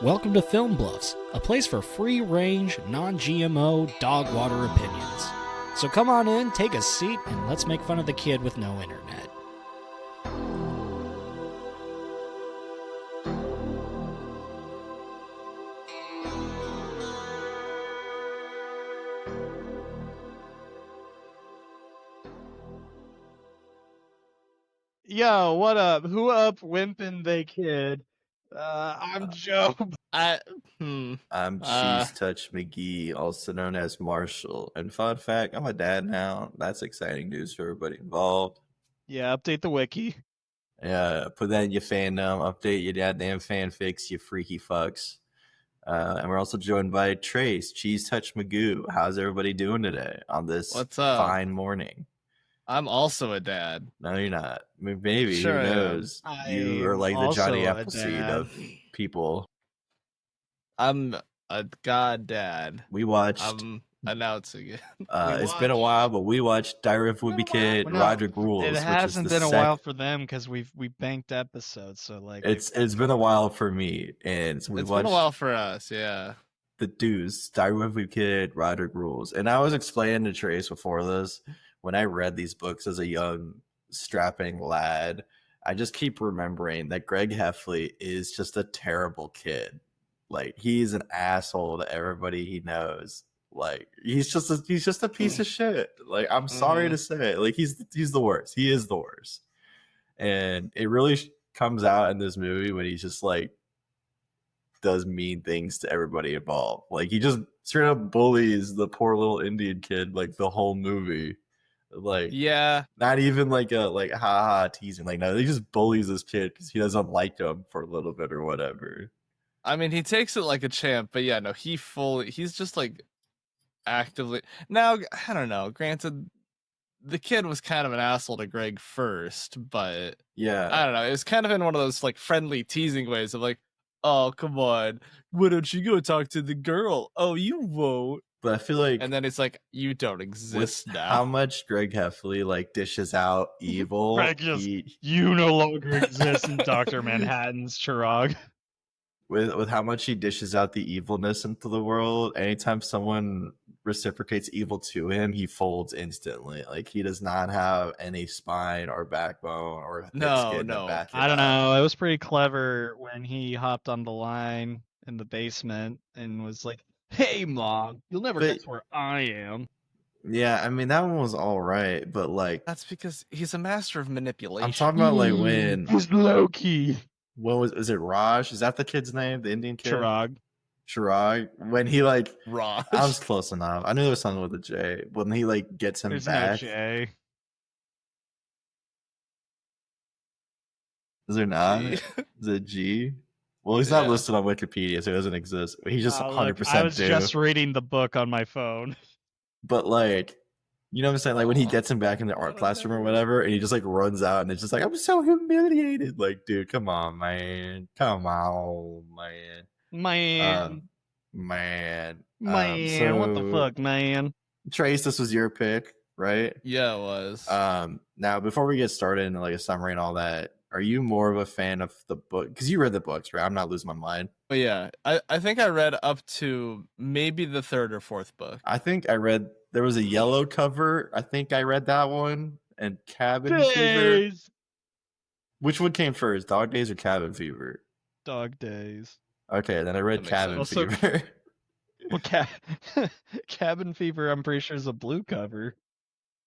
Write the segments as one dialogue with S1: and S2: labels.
S1: Welcome to Film Bluffs, a place for free-range, non-GMO, dog water opinions. So come on in, take a seat, and let's make fun of the kid with no internet.
S2: Yo, what up? Who up, Wimpin' they kid? I'm Jobe.
S3: I'm Cheese Touch McGee, also known as Marshall. And fun fact, I'm a dad now. That's exciting news for everybody involved.
S2: Yeah, update the wiki.
S3: Yeah, put that in your fandom. Update your goddamn fanfics, you freaky fucks. And we're also joined by Trace, Cheese Touch Magoo. How's everybody doing today on this
S4: What's up?
S3: fine morning?
S4: I'm also a dad.
S3: No, you're not. I mean, maybe,
S4: Sure
S3: who
S4: I am.
S3: knows? You are like the Johnny
S2: also a
S3: Appleseed
S2: dad.
S3: of people.
S4: I'm a god dad.
S3: We watched...
S4: I'm announcing it.
S3: It's been a while, but we watched Diary of Wimpy Kid,
S2: No,
S3: Rodrick Rules.
S2: It
S3: which
S2: hasn't
S3: is the
S2: been a while for them because we banked episodes, so like
S3: It's been a while for me, and so we
S4: It's
S3: watched
S4: been a while for us, yeah.
S3: the dudes, Diary of Wimpy Kid, Rodrick Rules. And I was explaining to Trace before this, when I read these books as a young, strapping lad, I just keep remembering that Greg Heffley is just a terrible kid. Like, he's an asshole to everybody he knows. Like, he's just a piece of shit. Like, I'm sorry to say it. Like, he's the worst. He is the worst. And it really comes out in this movie when he's just like does mean things to everybody involved. Like, he just straight up bullies the poor little Indian kid like the whole movie. Like,
S4: Yeah.
S3: not even like a haha teasing. Like, no, he just bullies this kid because he doesn't like him for a little bit or whatever.
S4: I mean, he takes it like a champ, but yeah, no, he's just like actively. Now, I don't know. Granted, the kid was kind of an asshole to Greg first, but
S3: Yeah,
S4: I don't know. It was kind of in one of those like friendly teasing ways of like, oh, come on, why don't you go talk to the girl? Oh, you won't.
S3: but I feel like,
S4: And then it's like, you don't
S3: with
S4: exist now.
S3: how much Greg Heffley like dishes out evil,
S2: Greg just, you no longer exist in Dr. Manhattan's Chirag.
S3: with how much he dishes out the evilness into the world, anytime someone reciprocates evil to him, he folds instantly. Like, he does not have any spine or backbone or thick skin to back it
S2: I don't
S3: up.
S2: know. It was pretty clever when he hopped on the line in the basement and was like, "Hey, Mom, you'll never
S3: But-
S2: guess where I am."
S3: Yeah, I mean, that one was all right, but like,
S4: That's because he's a master of manipulation.
S3: I'm talking about like when
S2: He's low key.
S3: what is it, Raj? Is that the kid's name? The Indian kid?
S2: Chirag.
S3: Chirag. When he like,
S4: Raj.
S3: I was close enough. I knew there was something with a J. When he like gets him
S2: There's no
S3: back,
S2: J.
S3: is there not?
S4: G.
S3: Is it G? Well, he's not
S4: Yeah.
S3: listed on Wikipedia, so it doesn't exist. He's just
S2: Look,
S3: 100%
S2: I was
S3: due.
S2: just reading the book on my phone.
S3: But like, you know what I'm saying? Like, when he
S4: Aw.
S3: gets him back in the art classroom or whatever, and he just like runs out, and it's just like, I'm so humiliated. Like, dude, come on, man. Come on, man.
S2: Man.
S3: Man.
S2: Man, what the
S3: so,
S2: fuck, man?
S3: Trace, this was your pick, right?
S4: Yeah, it was.
S3: Now before we get started into like a summary and all that, are you more of a fan of the book? Because you read the books, right? I'm not losing my mind.
S4: But yeah, I think I read up to maybe the third or fourth book.
S3: I think I read there was a yellow cover. I think I read that one, and Cabin Fever.
S2: Days.
S3: Which one came first, Dog Days or Cabin Fever?
S2: Dog days.
S3: Okay, then I read
S4: That makes
S3: Cabin
S2: sense.
S3: Fever.
S2: Well, Cabin Fever, I'm pretty sure is a blue cover.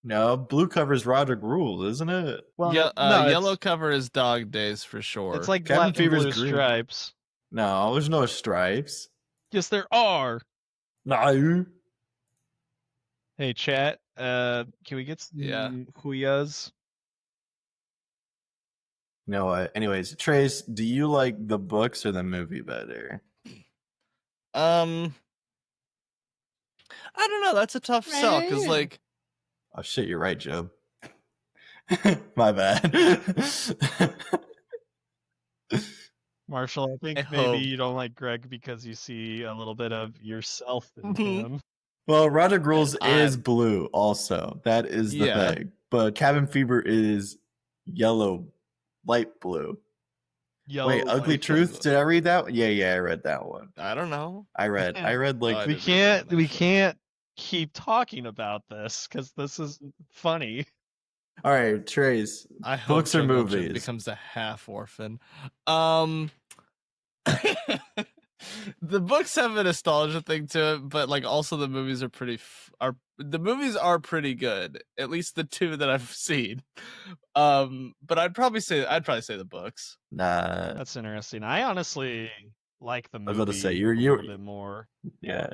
S3: No, blue cover's Rodrick Rules, isn't it?
S2: Well,
S4: Yeah,
S2: no,
S4: yellow cover is Dog Days for sure.
S2: It's like
S3: Cabin
S2: black and
S3: Fever's
S2: blue
S3: green.
S2: stripes.
S3: No, there's no stripes.
S2: Yes, there are.
S3: No.
S2: Hey, chat. Can we get some
S4: Yeah.
S2: huyas?
S3: You know what? Anyways, Trace, do you like the books or the movie better?
S4: I don't know. That's a tough sell because like
S3: Oh shit, you're right, Joe. My bad.
S2: Marshall, I think
S4: I
S2: maybe
S4: hope.
S2: you don't like Greg because you see a little bit of yourself in
S4: Mhm.
S2: him.
S3: Well, Rodrick Rules
S4: I-
S3: is blue also. That is the
S4: Yeah.
S3: thing. But Cabin Fever is yellow, light blue.
S2: Yo,
S3: Wait, Ugly
S2: like,
S3: Truth? Did I read that one? Yeah, I read that one.
S4: I don't know.
S3: I read like
S4: I
S2: we
S4: didn't read that
S2: can't
S4: one,
S2: we
S4: actually.
S2: can't keep talking about this because this is funny.
S3: all right, Trace.
S4: I hope
S3: Books or
S4: Jungle Jim
S3: movies?
S4: becomes a half orphan. The books have a nostalgia thing to it, but like also the movies are the movies are pretty good. At least the two that I've seen. But I'd probably say the books.
S3: Nah.
S2: That's interesting. I honestly like the
S3: I
S2: movie
S3: was about to say
S2: a
S3: you're
S2: little bit more.
S3: yeah.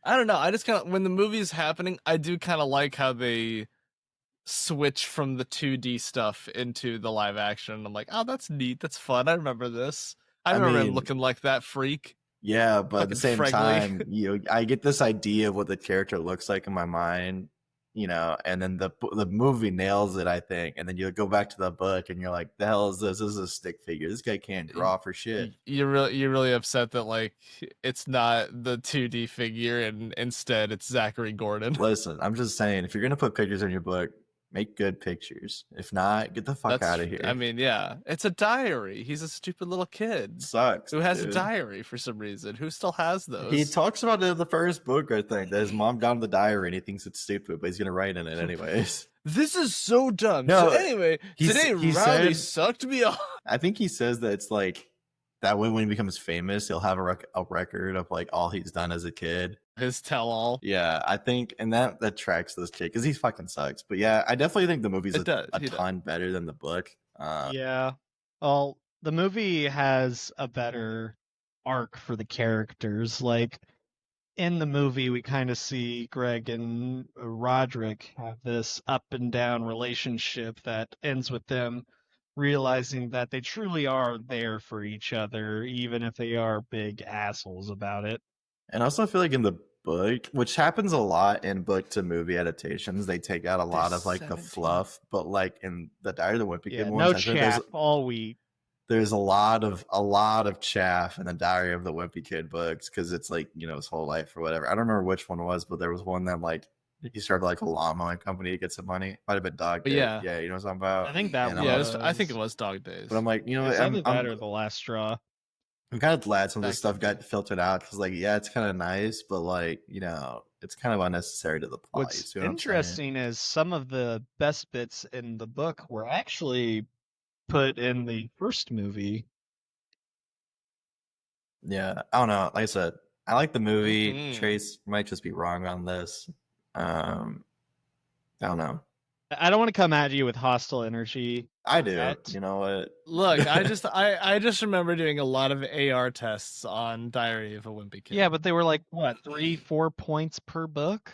S4: I don't know. I just kind of when the movie's happening, I do kind of like how they switch from the 2D stuff into the live action. I'm like, oh, that's neat. That's fun. I remember this. I remember him
S3: mean,
S4: looking like that freak.
S3: Yeah, but at the
S4: Fucking
S3: same
S4: Fregley.
S3: time, I get this idea of what the character looks like in my mind, and then the movie nails it, I think. And then you go back to the book and you're like, the hell is this? This is a stick figure. This guy can't draw for shit.
S4: You're really upset that like it's not the 2D figure and instead it's Zachary Gordon.
S3: Listen, I'm just saying, if you're gonna put pictures in your book, make good pictures. If not, get the fuck out of here.
S4: I mean, yeah, it's a diary. He's a stupid little kid
S3: Sucks.
S4: who has
S3: dude.
S4: a diary for some reason. Who still has those?
S3: He talks about it in the first book, I think, that his mom got him the diary and he thinks it's stupid, but he's gonna write in it anyways.
S4: This is so dumb.
S3: No,
S4: so anyway, today
S3: he
S4: Rowdy
S3: said-
S4: sucked me off.
S3: I think he says that it's like that way when he becomes famous, he'll have a record of like all he's done as a kid.
S4: His tell-all.
S3: Yeah, I think, and that tracks this kid because he fucking sucks. But yeah, I definitely think the movie's a ton better than the book.
S2: Yeah. Well, the movie has a better arc for the characters. Like in the movie, we kind of see Greg and Rodrick have this up and down relationship that ends with them realizing that they truly are there for each other, even if they are big assholes about it.
S3: And also, I feel like in the book, which happens a lot in book to movie adaptations, they take out a lot of like the fluff. But like in the Diary of the Wimpy Kid
S2: no
S3: ones,
S2: chaff, all wheat.
S3: There's a lot of chaff in the Diary of the Wimpy Kid books because it's like his whole life or whatever. I don't remember which one it was, but there was one that like he started like a lawn mowing company to get some money. Might have been Dog Days.
S4: Yeah,
S3: you know what I'm talking about.
S2: I think that
S4: I think it was Dog Days.
S3: But I'm like,
S2: I'm better the last straw.
S3: I'm kind of glad some of this stuff got filtered out because, like, yeah, it's kind of nice, but like, it's kind of unnecessary to the plot.
S2: What's interesting is some of the best bits in the book were actually put in the first movie.
S3: Yeah, I don't know. Like I said, I like the movie. Trace might just be wrong on this. I don't know.
S2: I don't want to come at you with hostile energy.
S3: I do. You know what?
S4: Look, I just remember doing a lot of AR tests on Diary of a Wimpy Kid.
S2: Yeah, but they were like what, 3-4 points per book?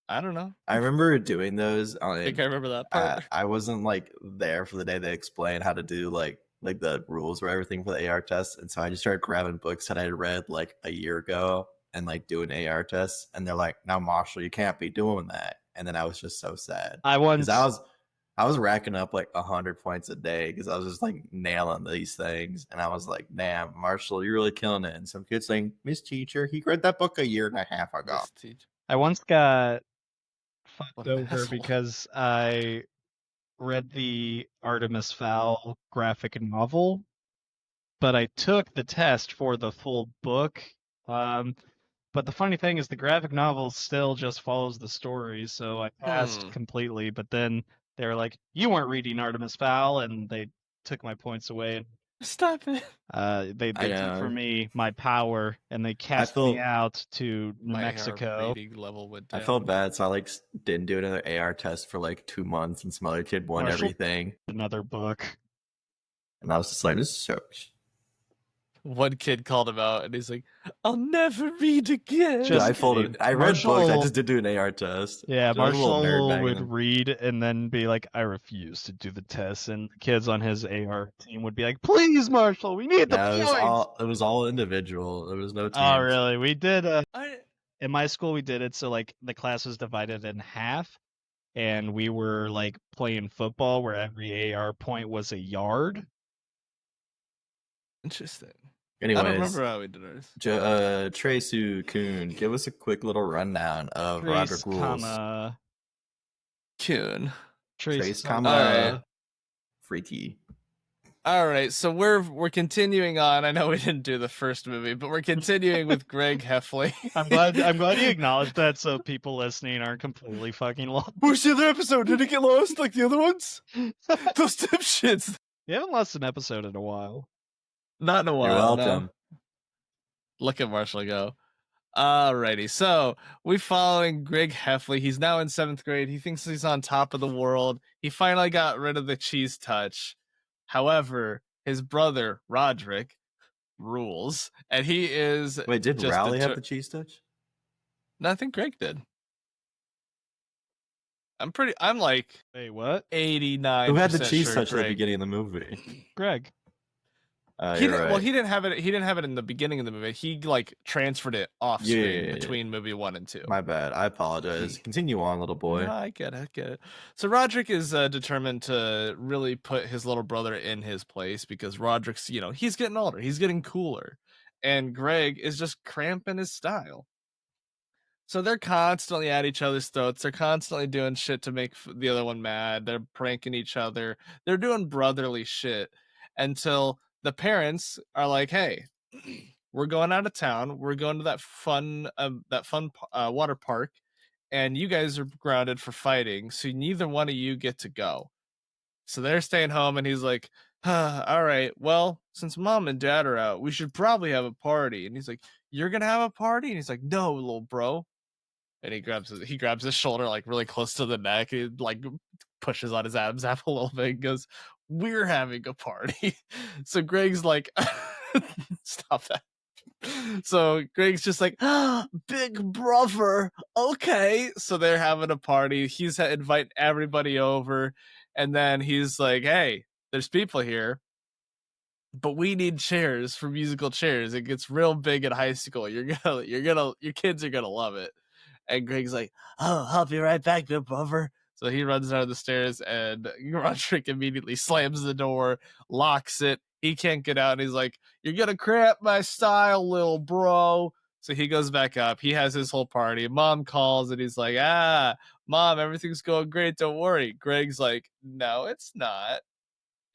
S4: I don't know.
S3: I remember doing those.
S4: I think I remember that part.
S3: I wasn't like there for the day they explained how to do like the rules or everything for the AR test, and so I just started grabbing books that I had read like a year ago and like doing AR tests, and they're like, "Now, Marshall, you can't be doing that." And then I was just so sad. I was racking up like 100 points a day because I was just like nailing these things, and I was like, "Damn, Marshall, you're really killing it." And some kid's saying, "Miss Teacher, he read that book a year and a half ago."
S2: I once got fucked over because I read the Artemis Fowl graphic novel, but I took the test for the full book. But the funny thing is the graphic novel still just follows the story, so I passed completely. But then they were like, "You weren't reading Artemis Fowl," and they took my points away.
S4: Stop it.
S2: They took from me my power, and they cast me out to New Mexico.
S3: I felt bad, so I like didn't do another AR test for like 2 months, and some other kid won everything.
S2: Another book,
S3: and I was just like, "This sucks."
S4: One kid called him out, and he's like, "I'll never read again."
S3: I read books. I just did do an AR test.
S2: Yeah, Marshall would read and then be like, "I refuse to do the test," and the kids on his AR team would be like, "Please, Marshall, we need the points."
S3: It was all individual. There was no team.
S2: Oh, really? We did. In my school, we did it so like the class was divided in half, and we were like playing football where every AR point was a yard.
S4: Interesting.
S3: Anyways,
S4: I don't remember how we did ours.
S3: Trace Kuhn, give us a quick little rundown of Rodrick rules.
S4: Kuhn.
S3: Trace, Freaky.
S4: All right, so we're continuing on. I know we didn't do the first movie, but we're continuing with Greg Heffley.
S2: I'm glad you acknowledged that, so people listening aren't completely fucking lost.
S4: Where's the other episode? Did it get lost like the other ones? Those dipshits.
S2: You haven't lost an episode in a while.
S4: Not in a while.
S3: You're welcome.
S4: No. Look at Marshall go. Alrighty, so we following Greg Heffley. He's now in 7th grade. He thinks he's on top of the world. He finally got rid of the cheese touch. However, his brother Rodrick rules, and he is.
S3: Wait, did
S4: just
S3: Rowley have the cheese touch?
S4: No, I think Greg did. I'm like,
S2: Hey, what?
S4: 89.
S3: Who had the cheese
S4: sure
S3: touch at the
S4: Greg.
S3: beginning of the movie?
S2: Greg.
S4: He
S3: You're right.
S4: Well, he didn't have it. He didn't have it in the beginning of the movie. He like transferred it off screen
S3: Yeah.
S4: between movie 1 and 2.
S3: My bad. I apologize. Continue on, little boy.
S4: No, I get it. So Rodrick is determined to really put his little brother in his place because Roderick's, he's getting older, he's getting cooler, and Greg is just cramping his style. So they're constantly at each other's throats. They're constantly doing shit to make the other one mad. They're pranking each other. They're doing brotherly shit until the parents are like, "Hey, we're going out of town. We're going to that fun water park, and you guys are grounded for fighting. So neither one of you get to go." So they're staying home, and he's like, all right, well, since mom and dad are out, we should probably have a party. And he's like, "You're gonna have a party?" And he's like, "No, little bro." And he grabs his shoulder like really close to the neck. He like pushes on his abs a little bit and goes, "We're having a party." So Greg's like, stop that. So Greg's just like, "Big brother, okay." So they're having a party. He's inviting everybody over, and then he's like, "Hey, there's people here, but we need chairs for musical chairs. It gets real big in high school. Your kids are gonna love it." And Greg's like, "Oh, I'll be right back, big brother." So he runs down the stairs, and Rodrick immediately slams the door, locks it. He can't get out, and he's like, "You're gonna cramp my style, little bro." So he goes back up. He has his whole party. Mom calls, and he's like, "Mom, everything's going great. Don't worry." Greg's like, "No, it's not.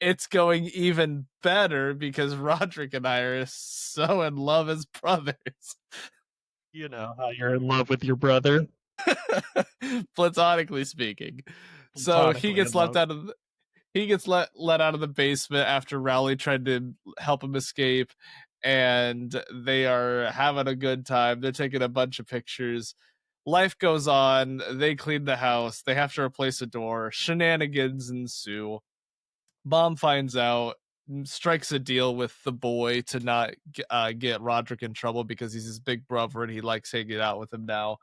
S4: It's going even better because Rodrick and I are so in love as brothers."
S2: You know how you're in love with your brother.
S4: Platonically speaking. So he gets let out of the basement after Rowley tried to help him escape, and they are having a good time. They're taking a bunch of pictures. Life goes on. They clean the house. They have to replace a door. Shenanigans ensue. Mom finds out, strikes a deal with the boy to not get Rodrick in trouble because he's his big brother and he likes hanging out with him now.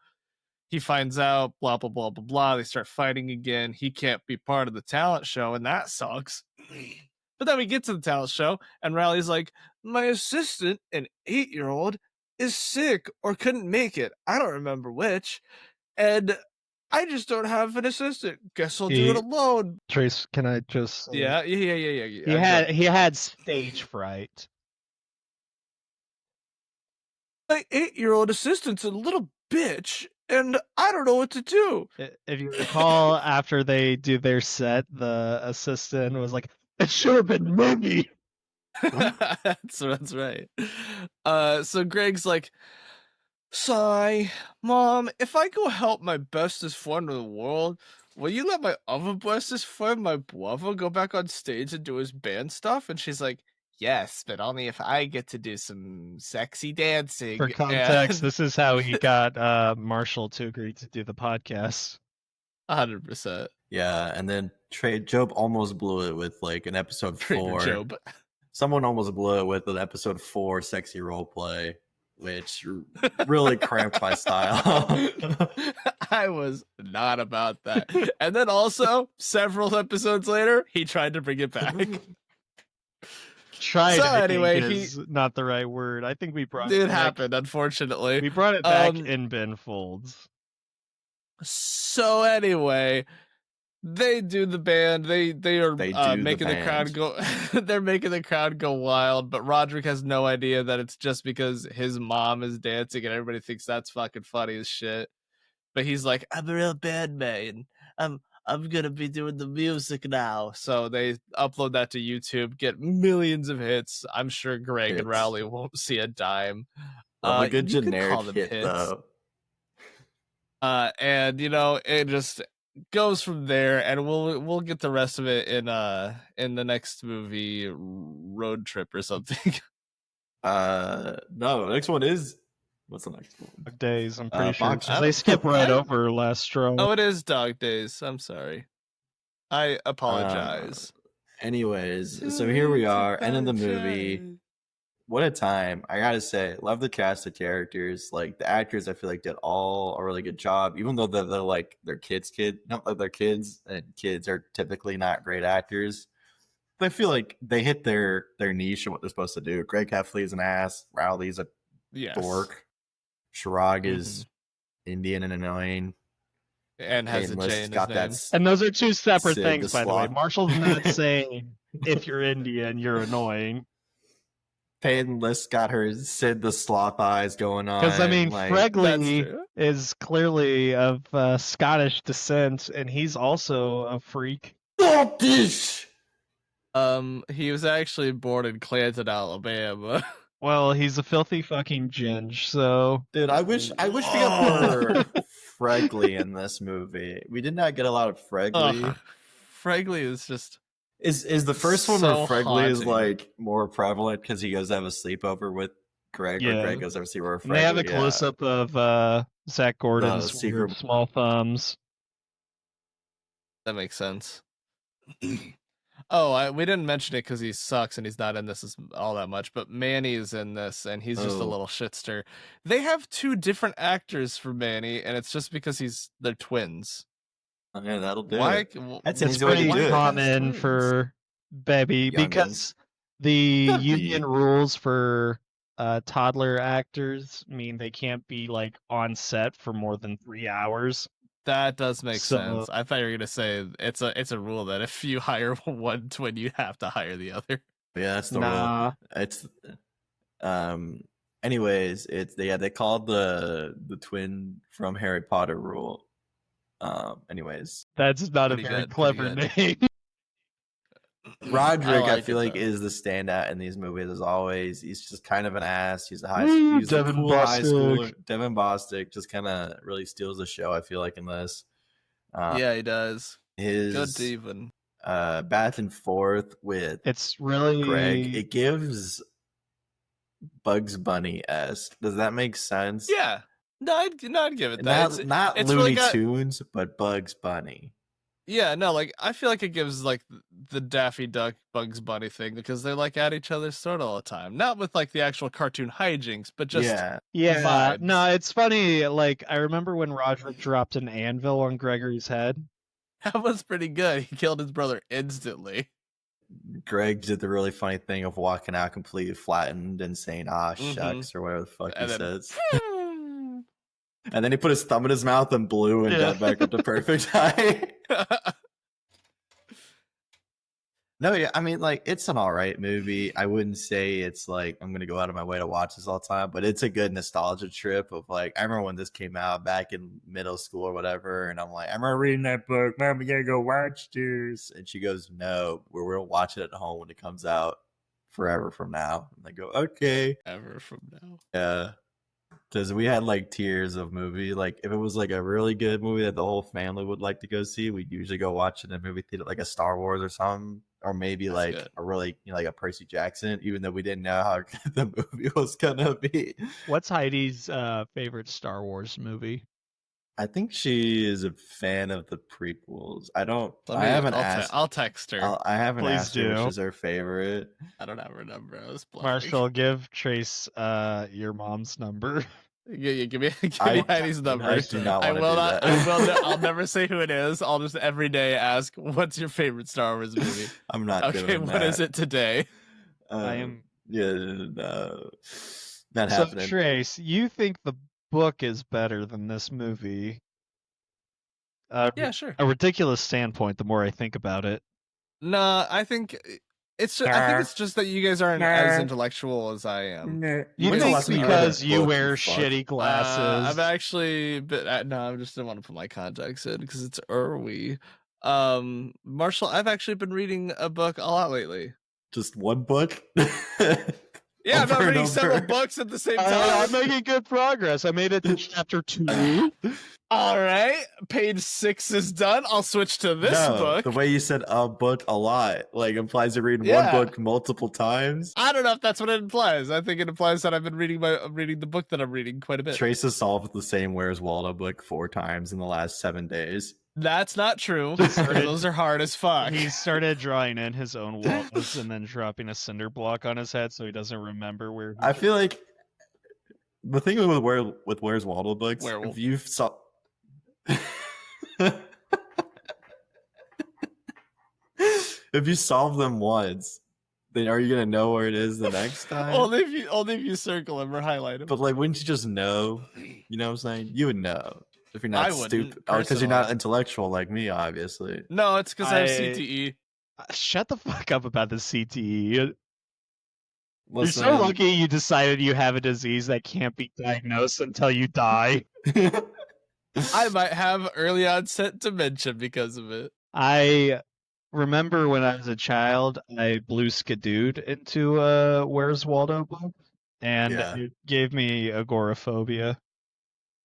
S4: He finds out, blah, blah, blah, blah, blah. They start fighting again. He can't be part of the talent show, and that sucks. But then we get to the talent show, and Riley's like, "My assistant, an 8-year-old, is sick or couldn't make it. I don't remember which. And I just don't have an assistant. Guess I'll do it alone."
S2: Trace, can I just?
S4: Yeah.
S2: He had stage fright.
S4: "My 8-year-old assistant's a little bitch, and I don't know what to do."
S2: If you recall, after they do their set, the assistant was like, "It should have been me."
S4: That's right. So Greg's like, "Sigh, Mom, if I go help my bestest friend in the world, will you let my other bestest friend, my brother, go back on stage and do his band stuff?" And she's like, "Yes, but only if I get to do some sexy dancing."
S2: For context, this is how he got Marshall to agree to do the podcast.
S4: 100%.
S3: Yeah, and then Jobe almost blew it with like an episode 4.
S4: Jobe.
S3: Someone almost blew it with an episode 4 sexy role play, which really cramped my style.
S4: I was not about that. And then also, several episodes later, he tried to bring it back.
S2: Tried.
S4: So
S2: I
S4: anyway,
S2: think is not the right word. I think we brought
S4: it happened, unfortunately.
S2: We brought it back in Ben Folds.
S4: So anyway, they do the band. They are making the crowd go. They're making the crowd go wild. But Rodrick has no idea that it's just because his mom is dancing, and everybody thinks that's fucking funny as shit. But he's like, "I'm a real band man. I'm I'm gonna be doing the music now. So they upload that to YouTube, get millions of hits. I'm sure Greg and
S3: Hits.
S4: Rowley won't see a dime.
S3: Love a good
S4: You could
S3: generic
S4: call them
S3: hit
S4: hits.
S3: though.
S4: And it just goes from there, and we'll get the rest of it in the next movie, Road Trip or something.
S3: No, the next one is what's the next one?
S2: Dog Days, I'm pretty sure.
S3: Boxing.
S2: They skip right
S4: I-
S2: over Last Straw.
S4: Oh, it is Dog Days. I'm sorry. I apologize.
S3: Anyways, so here we are, end of the movie. What a time. I gotta say, love the cast of characters. Like the actors, I feel like did all a really good job, even though they're like their kids, not like their kids, and kids are typically not great actors. But I feel like they hit their niche and what they're supposed to do. Greg Heffley is an ass. Rowley's a
S4: Yes.
S3: dork. Shirag is Indian and annoying.
S4: And has a
S3: Painless
S4: J in his
S3: got
S4: name.
S3: that.
S2: And those are two separate
S3: Sid
S2: things,
S3: the
S2: by the way.
S3: Sloth.
S2: Marshall's not saying if you're Indian, you're annoying.
S3: Painless got her Sid the Sloth eyes going on.
S2: Because, I mean,
S3: like,
S2: Fregley is clearly of Scottish descent, and he's also a freak.
S3: Scottish!
S4: He was actually born in Clanton, Alabama.
S2: Well, he's a filthy fucking ginge, so...
S3: Dude, I wish we got more Fregley in this movie. We did not get a lot of Fregley.
S4: Fregley is just
S3: Is the first one
S4: so
S3: where Fregley is
S4: haunting.
S3: like more prevalent because he goes to have a sleepover with Greg, or
S2: Yeah.
S3: Greg goes to have a sleepover with
S2: And they have a
S3: Fregley, yeah.
S2: close-up of Zach Gordon's
S3: secret-
S2: weird small thumbs.
S4: that makes sense. Oh, we didn't mention it because he sucks and he's not in this all that much, but Manny is in this and he's just a
S3: Oh.
S4: little shitster. They have two different actors for Manny, and it's just because they're twins.
S3: Oh, yeah, that'll do
S4: Why?
S3: it. That's
S2: It's
S3: easy way to
S2: pretty
S3: do it.
S2: common
S4: Twins.
S2: for baby, because the union rules for toddler actors mean they can't be like on set for more than 3 hours.
S4: That does make
S2: So-
S4: sense. I thought you were gonna say it's a rule that if you hire one twin, you have to hire the other.
S3: Yeah, that's the rule.
S2: Nah,
S3: It's anyways, they called the twin from Harry Potter rule. Anyways,
S2: that's not
S4: Pretty
S2: a very
S4: good,
S2: clever
S4: pretty
S2: name.
S3: Rodrick, I
S4: like
S3: feel
S4: it,
S3: like
S4: though.
S3: is the standout in these movies as always. He's just kind of an ass. He's a
S2: Woo,
S3: he's a
S2: Devin
S3: cool high schooler.
S2: Bostic.
S3: Devin Bostic just kind of really steals the show. I feel like in this.
S4: Yeah, he does.
S3: His
S4: Good to even.
S3: back and forth with
S2: It's really
S3: Greg, it gives Bugs Bunny esque. Does that make sense?
S4: Yeah. No, I'd give it that.
S3: Not
S4: it's
S3: Looney
S4: really got-
S3: Tunes, but Bugs Bunny.
S4: Yeah, no, like I feel like it gives like the Daffy Duck Bugs Bunny thing because they're like at each other's throat all the time. Not with like the actual cartoon hijinks, but just
S2: Yeah,
S4: vibes.
S2: no, it's funny. Like, I remember when Rodrick dropped an anvil on Gregory's head.
S4: that was pretty good. He killed his brother instantly.
S3: Greg did the really funny thing of walking out completely flattened and saying "ah
S4: Mhm.
S3: shucks" or whatever the fuck he
S4: And then-
S3: says, and then he put his thumb in his mouth and blew and got back up to perfect height. No, yeah, I mean, like, it's an all right movie. I wouldn't say it's like I'm gonna go out of my way to watch this all the time, but it's a good nostalgia trip. Of like, I remember when this came out back in middle school or whatever, and I'm like, I remember reading that book. Mom, we gotta go watch this, and she goes, "No, we're gonna watch it at home when it comes out forever from now." And I go, "Okay."
S4: Ever from now.
S3: Yeah, because we had like tiers of movie. Like if it was like a really good movie that the whole family would like to go see, we'd usually go watch it in a movie theater, like a Star Wars or something, or maybe
S4: That's
S3: like
S4: good.
S3: a really like a Percy Jackson, even though we didn't know how good the movie was gonna be.
S2: What's Heidi's favorite Star Wars movie?
S3: I think she is a fan of the prequels. I don't.
S4: Let
S3: I
S4: me-
S3: haven't
S4: I'll
S3: asked.
S4: I'll text her.
S3: I haven't
S2: Please
S3: asked her
S2: do.
S3: which is her favorite.
S4: I don't have her number. I was bluffing.
S2: Marshall, give Trace your mom's number.
S4: Yeah, give me
S3: I-
S4: Heidi's number.
S3: I do not
S4: I
S3: want to
S4: will
S3: do
S4: not.
S3: that.
S4: I will. I'll never say who it is. I'll just every day ask, "What's your favorite Star Wars movie?"
S3: I'm not.
S4: Okay,
S3: doing
S4: what is
S3: that.
S4: it today?
S2: I am.
S3: Yeah, no, not
S2: So,
S3: happening.
S2: Trace, you think the book is better than this movie?
S4: Yeah, sure.
S2: A ridiculous standpoint. The more I think about it,
S4: No, I think it's. I think it's just that you guys aren't as intellectual as I am.
S2: you
S3: When's the
S2: think
S3: last time you read
S2: because
S3: a
S2: you
S3: book,
S2: wear
S3: you fuck?
S2: shitty glasses.
S4: I've actually, but no, I just didn't want to put my contacts in because it's early. Marshall, I've actually been reading a book a lot lately.
S3: Just one book?
S4: Yeah, I'm not
S3: Over and
S4: reading several
S3: over.
S4: books at the same time.
S2: I'm making good progress. I made it to chapter 2.
S4: All right, page 6 is done. I'll switch to this book.
S3: The way you said a book a lot, like, implies you're reading
S4: Yeah.
S3: one book multiple times.
S4: I don't know if that's what it implies. I think it implies that I've been reading the book that I'm reading quite a bit.
S3: Trace has solved the same Where's Waldo book 4 times in the last 7 days.
S4: That's not true. Those are hard as fuck.
S2: He started drawing in his own walls and then dropping a cinder block on his head so he doesn't remember where.
S3: I feel like the thing with Where's Waldo books,
S4: Werewolf.
S3: if you saw. If you solve them once, then are you gonna know where it is the next time?
S4: only if you circle them or highlight them.
S3: But like, wouldn't you just know? You know what I'm saying? You would know if you're not
S4: I wouldn't,
S3: stupid. Oh, because you're not
S4: personally.
S3: intellectual like me, obviously.
S4: No, it's because I have
S2: I-
S4: CTE.
S2: Shut the fuck up about the CTE. You're
S3: Listen,
S2: so lucky you decided you have a disease that can't be diagnosed until you die.
S4: I might have early onset dementia because of it.
S2: I remember when I was a child, I blew Skidooed into a Where's Waldo book, and
S3: Yeah.
S2: it gave me agoraphobia.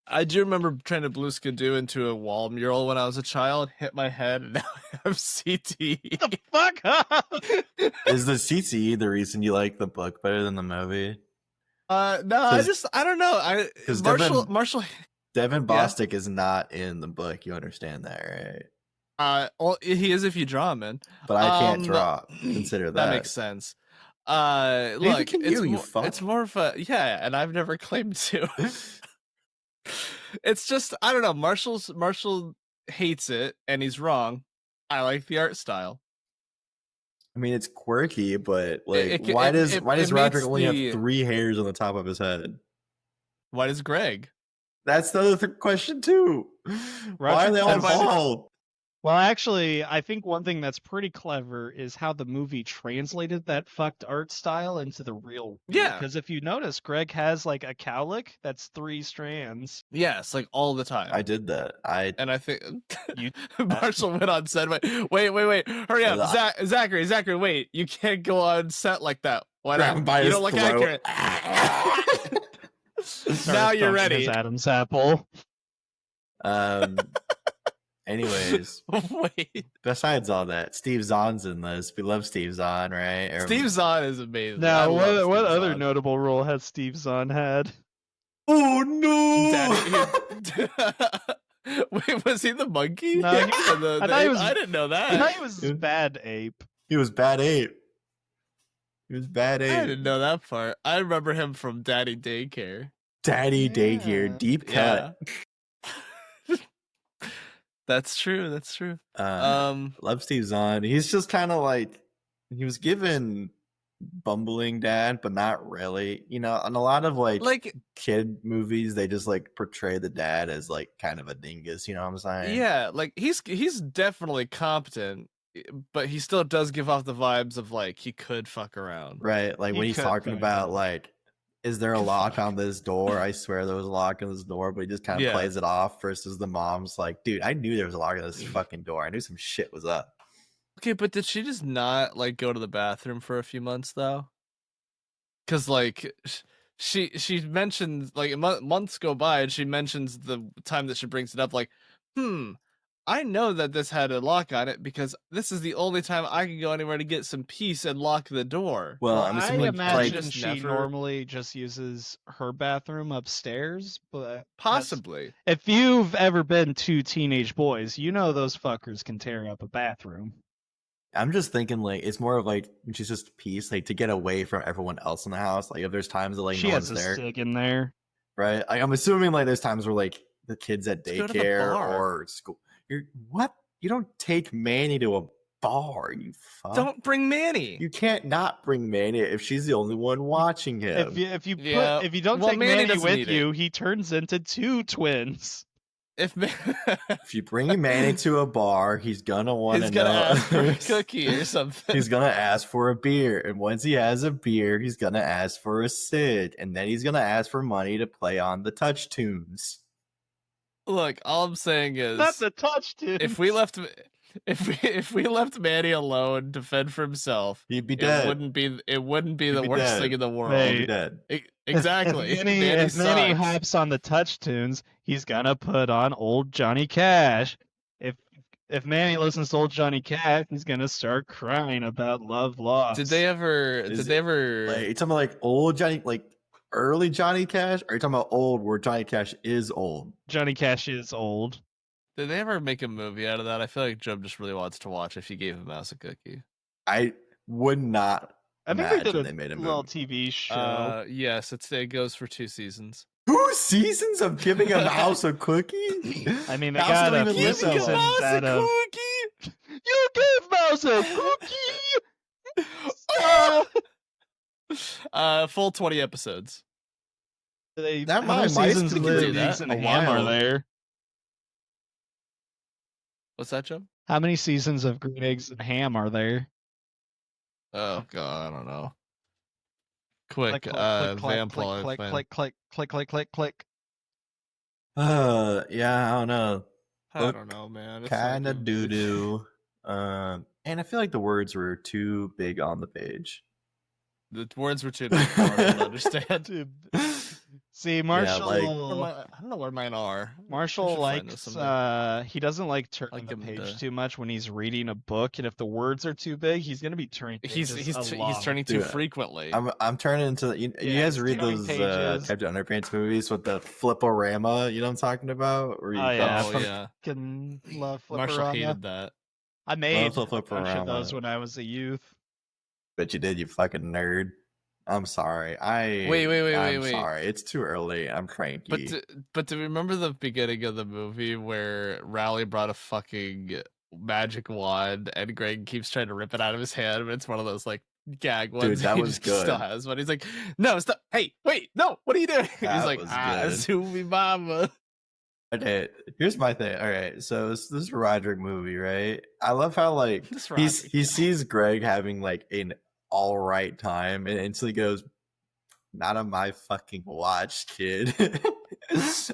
S4: I do remember trying to blue skidoo into a wall mural when I was a child, hit my head, and now I have CTE.
S2: The fuck up!
S3: Is the CTE the reason you like the book better than the movie?
S4: No, I don't know.
S3: 'Cause
S4: Marshall.
S3: Devin
S4: Yeah.
S3: Bostic is not in the book. You understand that, right?
S4: Well, he is if you draw him in.
S3: But I can't draw. Consider that.
S4: That makes sense. Look,
S3: can
S4: it's,
S3: you, you
S4: mo-
S3: fuck.
S4: it's more of a and I've never claimed to. It's just I don't know. Marshall hates it, and he's wrong. I like the art style.
S3: I mean, it's quirky, but like,
S4: it-
S3: why
S4: it-
S3: does
S4: it-
S3: Rodrick
S4: it makes
S3: only
S4: the-
S3: have 3 hairs on the top of his head?
S4: Why does Greg?
S3: That's the other question too. Why are they all
S2: Rodrick has-
S3: bald?
S2: Well, actually, I think one thing that's pretty clever is how the movie translated that fucked art style into the real.
S4: Yeah.
S2: Because if you notice, Greg has like a cowlick that's 3 strands.
S4: Yes, like all the time.
S3: I did that.
S4: And I think
S2: You-
S4: Marshall went on set. Wait, hurry up, Zachary, wait! You can't go on set like that. Why
S3: Grab him
S4: not?
S3: by
S4: You
S3: his
S4: don't look
S3: throat.
S4: accurate. Now
S2: started
S4: you're
S2: thumping
S4: ready.
S2: his Adam's apple.
S3: Anyways,
S4: Wait,
S3: besides all that, Steve Zahn's in this. We love Steve Zahn, right?
S4: Steve Zahn is amazing. I
S2: Now,
S4: love
S2: what
S4: Steve
S2: other
S4: Zahn.
S2: notable role has Steve Zahn had?
S3: Oh no!
S4: Wait, was he the monkey?
S2: No, he-
S4: Or the
S2: I thought he
S4: ape?
S2: was-
S4: I didn't know that.
S2: I thought he was bad ape.
S3: He was bad ape. He was bad
S4: I
S3: ape.
S4: didn't know that part. I remember him from Daddy Daycare.
S3: Daddy
S2: Yeah.
S3: daycare, deep cut.
S4: Yeah. That's true. That's true.
S3: Love Steve Zahn. He's just kind of like, he was given bumbling dad, but not really. You know, in a lot of like kid movies, they just like portray the dad as like kind of a dingus. You know what I'm saying?
S4: yeah, like he's definitely competent, but he still does give off the vibes of like he could fuck around.
S3: Right. Like
S2: He
S3: when he's
S2: could
S3: talking
S2: fuck
S3: about
S2: up.
S3: like, is there a lock on this door? I swear there was a lock on this door, but he just kind of
S4: Yeah.
S3: plays it off versus the mom's like, dude, I knew there was a lock on this fucking door. I knew some shit was up.
S4: Okay, but did she just not like go to the bathroom for a few months though? Because like she mentions like months go by and she mentions the time that she brings it up like, I know that this had a lock on it because this is the only time I can go anywhere to get some peace and lock the door.
S3: Well,
S2: Well,
S3: I'm
S2: I
S3: assuming
S2: imagine
S3: like,
S4: just
S2: she
S4: never-
S2: normally just uses her bathroom upstairs, but that's-
S4: Possibly.
S2: if you've ever been 2 teenage boys, you know those fuckers can tear up a bathroom.
S3: I'm just thinking like it's more of like when she's just peace, like to get away from everyone else in the house. Like if there's times that like
S2: She
S3: no
S2: has
S3: one's
S2: a
S3: there,
S2: stick in there.
S3: right? Like I'm assuming like there's times where like the kids at
S4: Let's go to the
S3: daycare
S4: bar.
S3: or school. You're what? You don't take Manny to a bar. You fuck.
S4: Don't bring Manny.
S3: You can't not bring Manny if she's the only one watching him.
S2: If you
S4: Yeah.
S2: if you don't
S4: Well,
S2: take
S4: Manny
S2: Manny
S4: doesn't
S2: with
S4: need it.
S2: you, he turns into 2 twins.
S4: If
S3: If you bring Manny to a bar, he's gonna want to
S4: he's gonna
S3: know.
S4: ask for a cookie or something.
S3: He's gonna ask for a beer, and once he has a beer, he's gonna ask for a cig, and then he's gonna ask for money to play on the touch tunes.
S4: Look, all I'm saying is
S2: That's a touch, dude.
S4: if we left if we left Manny alone to fend for himself,
S3: He'd be
S4: it
S3: dead.
S4: wouldn't be
S3: He'd
S4: the
S3: be
S4: worst
S3: dead.
S4: thing in the world.
S3: He'd be
S2: Wait.
S3: dead.
S4: Exactly.
S2: If
S4: Manny
S2: Manny
S4: sucks.
S2: hops on the touch tunes, he's gonna put on old Johnny Cash. If Manny listens to old Johnny Cash, he's gonna start crying about love lost.
S4: Did they ever?
S3: Is
S4: Did they ever?
S3: Like, you talking about like old Johnny, like early Johnny Cash? Or are you talking about old where Johnny Cash is old?
S2: Johnny Cash is old.
S4: Did they ever make a movie out of that? I feel like Jobe just really wants to watch if you gave him Mouse a cookie.
S3: I would not
S2: I think they
S3: imagine
S2: did
S3: they made a
S2: little
S3: movie.
S2: TV show.
S4: Yes, it goes for 2 seasons.
S3: 2 seasons of giving a mouse a cookie?
S2: I mean, they
S3: Mouse
S2: got
S3: don't
S2: a
S3: even
S2: few
S3: live that long.
S2: seasons out of.
S4: cookie.
S2: You gave Mouse a cookie.
S4: Full 20 episodes.
S2: How
S3: That
S2: many
S3: might
S2: seasons of
S3: live
S2: Green Eggs
S3: a
S2: and Ham are
S3: while.
S2: there?
S4: What's that, Joe?
S2: How many seasons of Green Eggs and Ham are there?
S4: Oh god, I don't know. Quick, Vampire.
S2: click.
S3: Yeah, I don't know.
S4: I don't know, man. It's
S3: Kind
S4: like
S3: of doo doo. And I feel like the words were too big on the page.
S4: The words were too big for me to understand.
S2: See, Marshall.
S3: like-
S4: I don't know where mine are. I
S2: Marshall
S4: should find
S2: likes.
S4: this someday.
S2: He doesn't like turning
S4: I'll
S2: the
S4: give him
S2: page
S4: the-
S2: too much when he's reading a book, and if the words are too big, he's gonna be turning.
S4: He's
S2: pages a lot.
S4: turning too
S3: Dude,
S4: frequently.
S3: I'm turning into you
S2: Yeah,
S3: guys
S2: he's
S3: read
S2: turning
S3: those
S2: pages.
S3: Captain Underpants movies with the fliporama, you know what I'm talking about? Where you
S2: Oh, yeah,
S4: oh
S2: from-
S4: yeah.
S2: Fucking love
S4: Marshall
S2: Flipperama.
S4: hated that.
S2: I made
S3: Love
S2: a bunch of those
S3: Flipperama.
S2: when I was a youth.
S3: Bet you did, you fucking nerd. I'm sorry.
S4: Wait.
S3: Sorry. It's too early. I'm cranky.
S4: But to remember the beginning of the movie where Rowley brought a fucking magic wand and Greg keeps trying to rip it out of his hand, but it's one of those like gag ones.
S3: Dude, that
S4: he
S3: was
S4: just still
S3: good.
S4: has one. He's like, no, stop. Hey, wait, no, what are you doing?
S3: That
S4: He's like,
S3: was good.
S4: Zoomy Mama.
S3: Okay, here's my thing. All right, so this is a Rodrick movie, right? I love how like
S4: This
S3: he
S4: Rodrick,
S3: sees Greg having like an all right time, and instantly goes, "Not on my fucking watch, kid."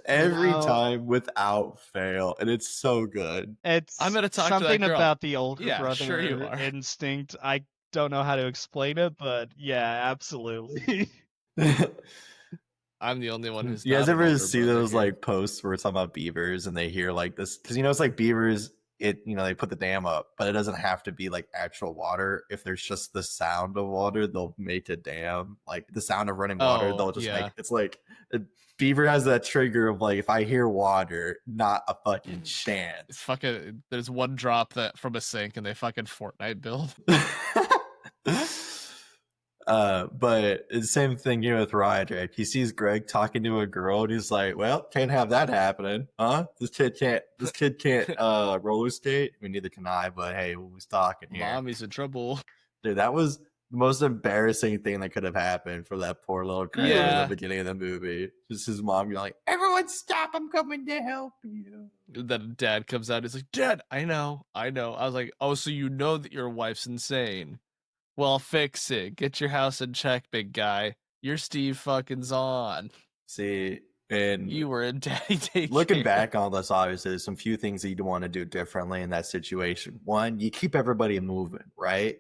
S3: Every
S2: No.
S3: time without fail, and it's so good.
S2: It's
S4: I'm gonna talk to that
S2: something
S4: girl.
S2: about the older
S4: Yeah,
S2: brother
S4: sure you are.
S2: instinct. I don't know how to explain it, but yeah, absolutely.
S4: I'm the only one who's.
S3: You guys
S4: not an
S3: ever
S4: older
S3: see
S4: brother
S3: those
S4: here.
S3: like posts where it's talking about beavers and they hear like this? Because it's like beavers, they put the dam up, but it doesn't have to be like actual water. If there's just the sound of water, they'll make a dam. Like the sound of running water,
S4: Oh,
S3: they'll just
S4: yeah.
S3: make. It's like a beaver has that trigger of like, if I hear water, not a fucking chance.
S4: It's fucking. There's one drop that from a sink, and they fucking Fortnite build.
S3: But it's the same thing here with Rodrick. He sees Greg talking to a girl, and he's like, "Well, can't have that happening, huh? This kid can't roller skate. I mean, neither can I. But hey, who's talking here?
S4: Mommy's in trouble.
S3: Dude, that was the most embarrassing thing that could have happened for that poor little kid in
S4: Yeah.
S3: the beginning of the movie. Just his mom being like, "Everyone, stop! I'm coming to help you."
S4: Then dad comes out. He's like, Dad, I know. I was like, oh, so you know that your wife's insane. Well, fix it. Get your house in check, big guy. You're Steve fucking Zahn.
S3: See, and
S4: You were in daddy daycare.
S3: looking back on this, obviously, there's some few things that you'd want to do differently in that situation. One, you keep everybody moving, right?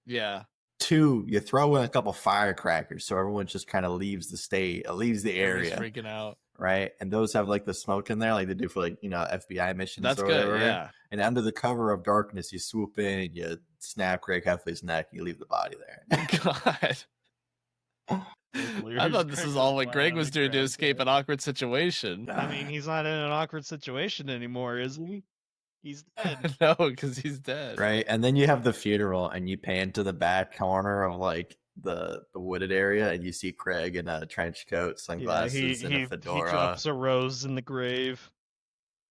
S4: Yeah.
S3: 2, you throw in a couple firecrackers so everyone just kind of leaves the state, leaves the
S4: Everybody's
S3: area,
S4: freaking out.
S3: right? And those have like the smoke in there, like they do for like FBI missions.
S4: That's
S3: or
S4: good.
S3: whatever.
S4: Yeah.
S3: And under the cover of darkness, you swoop in, you snap Greg Heffley's neck, you leave the body there.
S4: God. I thought this was all what Greg was doing to escape an awkward situation.
S2: I mean, he's not in an awkward situation anymore, is he? He's dead.
S4: No, because he's dead.
S3: Right, and then you have the funeral, and you pan to the back corner of like the wooded area, and you see Craig in a trench coat, sunglasses, and a
S2: he
S3: fedora,
S2: drops a rose in the grave.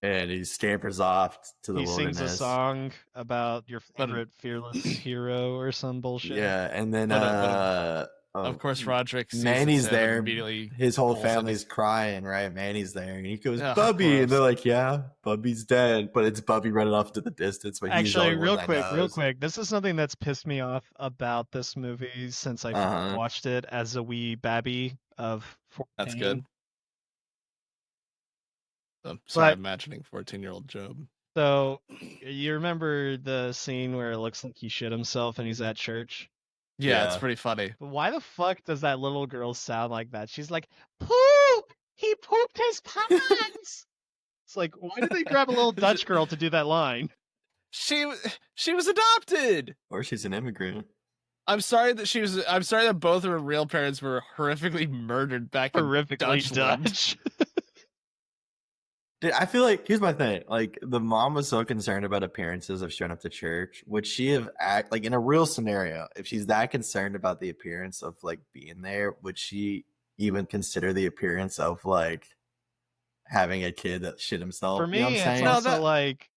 S3: and he scampers off to the
S2: He
S3: wilderness.
S2: sings a song about your
S4: But-
S2: favorite fearless hero or some bullshit.
S3: Yeah, and then
S4: Of course, Rodrick sees
S3: Manny's
S4: him
S3: there.
S4: Immediately,
S3: His whole
S4: pulls in
S3: family's
S4: his-
S3: crying, right? Manny's there, and he goes,
S4: Ugh,
S3: "Bubby,"
S4: gross.
S3: and they're like, "Yeah, Bubby's dead," but it's Bubby running off to the distance. But he's the
S2: Actually,
S3: only one
S2: real
S3: that
S2: quick,
S3: knows.
S2: this is something that's pissed me off about this movie since I first
S3: Uh-huh.
S2: watched it as a wee babby of 14.
S4: That's good. I'm sorry,
S2: But-
S4: I'm imagining 14-year-old Jobe.
S2: So, you remember the scene where it looks like he shit himself and he's at church?
S4: Yeah, it's
S3: Yeah.
S4: pretty funny.
S2: But why the fuck does that little girl sound like that? She's like, poop! He pooped his pants! It's like, why did they grab a little Dutch girl to do that line?
S4: She was adopted.
S3: Or she's an immigrant.
S4: I'm sorry that both of her real parents were horrifically murdered back in
S2: Horrifically
S4: Dutchland.
S2: Dutch.
S3: Dude, I feel like here's my thing. Like the mom was so concerned about appearances of showing up to church. Would she have act like in a real scenario, if she's that concerned about the appearance of like being there, would she even consider the appearance of like having a kid that shit himself?
S2: For
S3: You
S2: me,
S3: know what I'm
S2: it's
S3: saying?
S2: also like,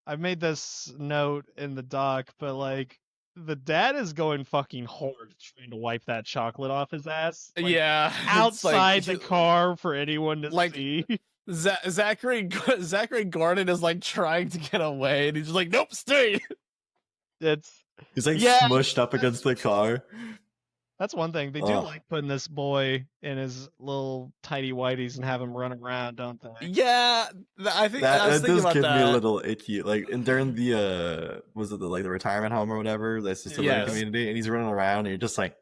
S2: I made this note in the doc, but like, the dad is going fucking hard trying to wipe that chocolate off his ass. Like,
S4: Yeah, it's
S2: outside
S4: like,
S2: the car for anyone to
S4: like,
S2: see.
S4: Zachary Gordon is like trying to get away, and he's just like, "Nope, stay."
S2: It's
S3: He's like
S2: Yeah,
S3: smushed up against the car.
S2: That's one thing. They do
S3: Ugh.
S2: like putting this boy in his little tidy whities and have him run around, don't they?
S4: Yeah, I think I was
S3: That
S4: thinking
S3: does
S4: about
S3: give
S4: that.
S3: me a little icky. Like, and during the was it the like the retirement home or whatever, the assisted living
S4: Yes.
S3: community, and he's running around, and you're just like,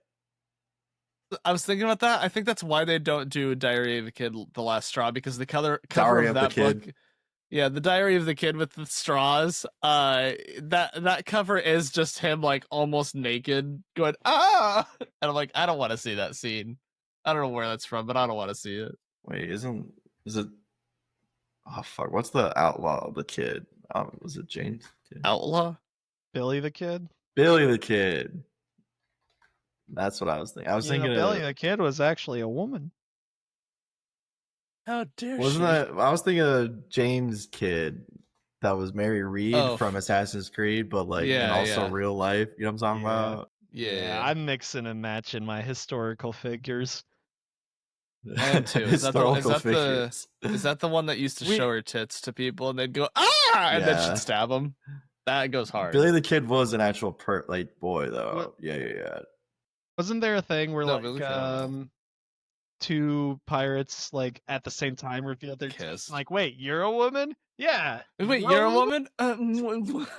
S4: I was thinking about that. I think that's why they don't do Diary of the Kid: The Last Straw, because the cover
S3: Diary
S4: of
S3: of the
S4: that
S3: Kid.
S4: book, yeah, the Diary of the Kid with the straws. That cover is just him like almost naked, going ah, and I'm like, I don't want to see that scene. I don't know where that's from, but I don't want to see it.
S3: wait, is it? Oh fuck, what's the outlaw of the kid? Was it James? Kid?
S4: Outlaw.
S2: Billy the Kid?
S3: Billy the Kid. That's what I was thinking. I was thinking
S2: Billy
S3: of,
S2: the Kid was actually a woman.
S4: How dare
S3: wasn't
S4: she?
S3: that? I was thinking of James Kid. That was Mary Reed
S4: Oh.
S3: from Assassin's Creed, but like, and
S4: Yeah,
S3: also
S4: yeah.
S3: real life. You know what I'm talking
S2: Yeah.
S3: about?
S4: Yeah,
S2: I'm mixing and matching my historical figures.
S4: I am too. Is
S3: Historical
S4: that
S3: figures.
S4: is that the one that used to
S2: We-
S4: show her tits to people and they'd go ah, and then
S3: Yeah.
S4: she'd stab them? That goes hard.
S3: Billy the Kid was an actual like boy though.
S2: What-
S3: Yeah.
S2: Wasn't there a thing where
S4: No, Billy
S2: like
S4: Kid.
S2: two pirates like at the same time revealed their
S4: Kiss.
S2: tits? Like, wait, you're a woman? Yeah.
S4: Wait, you're a woman?
S2: Oh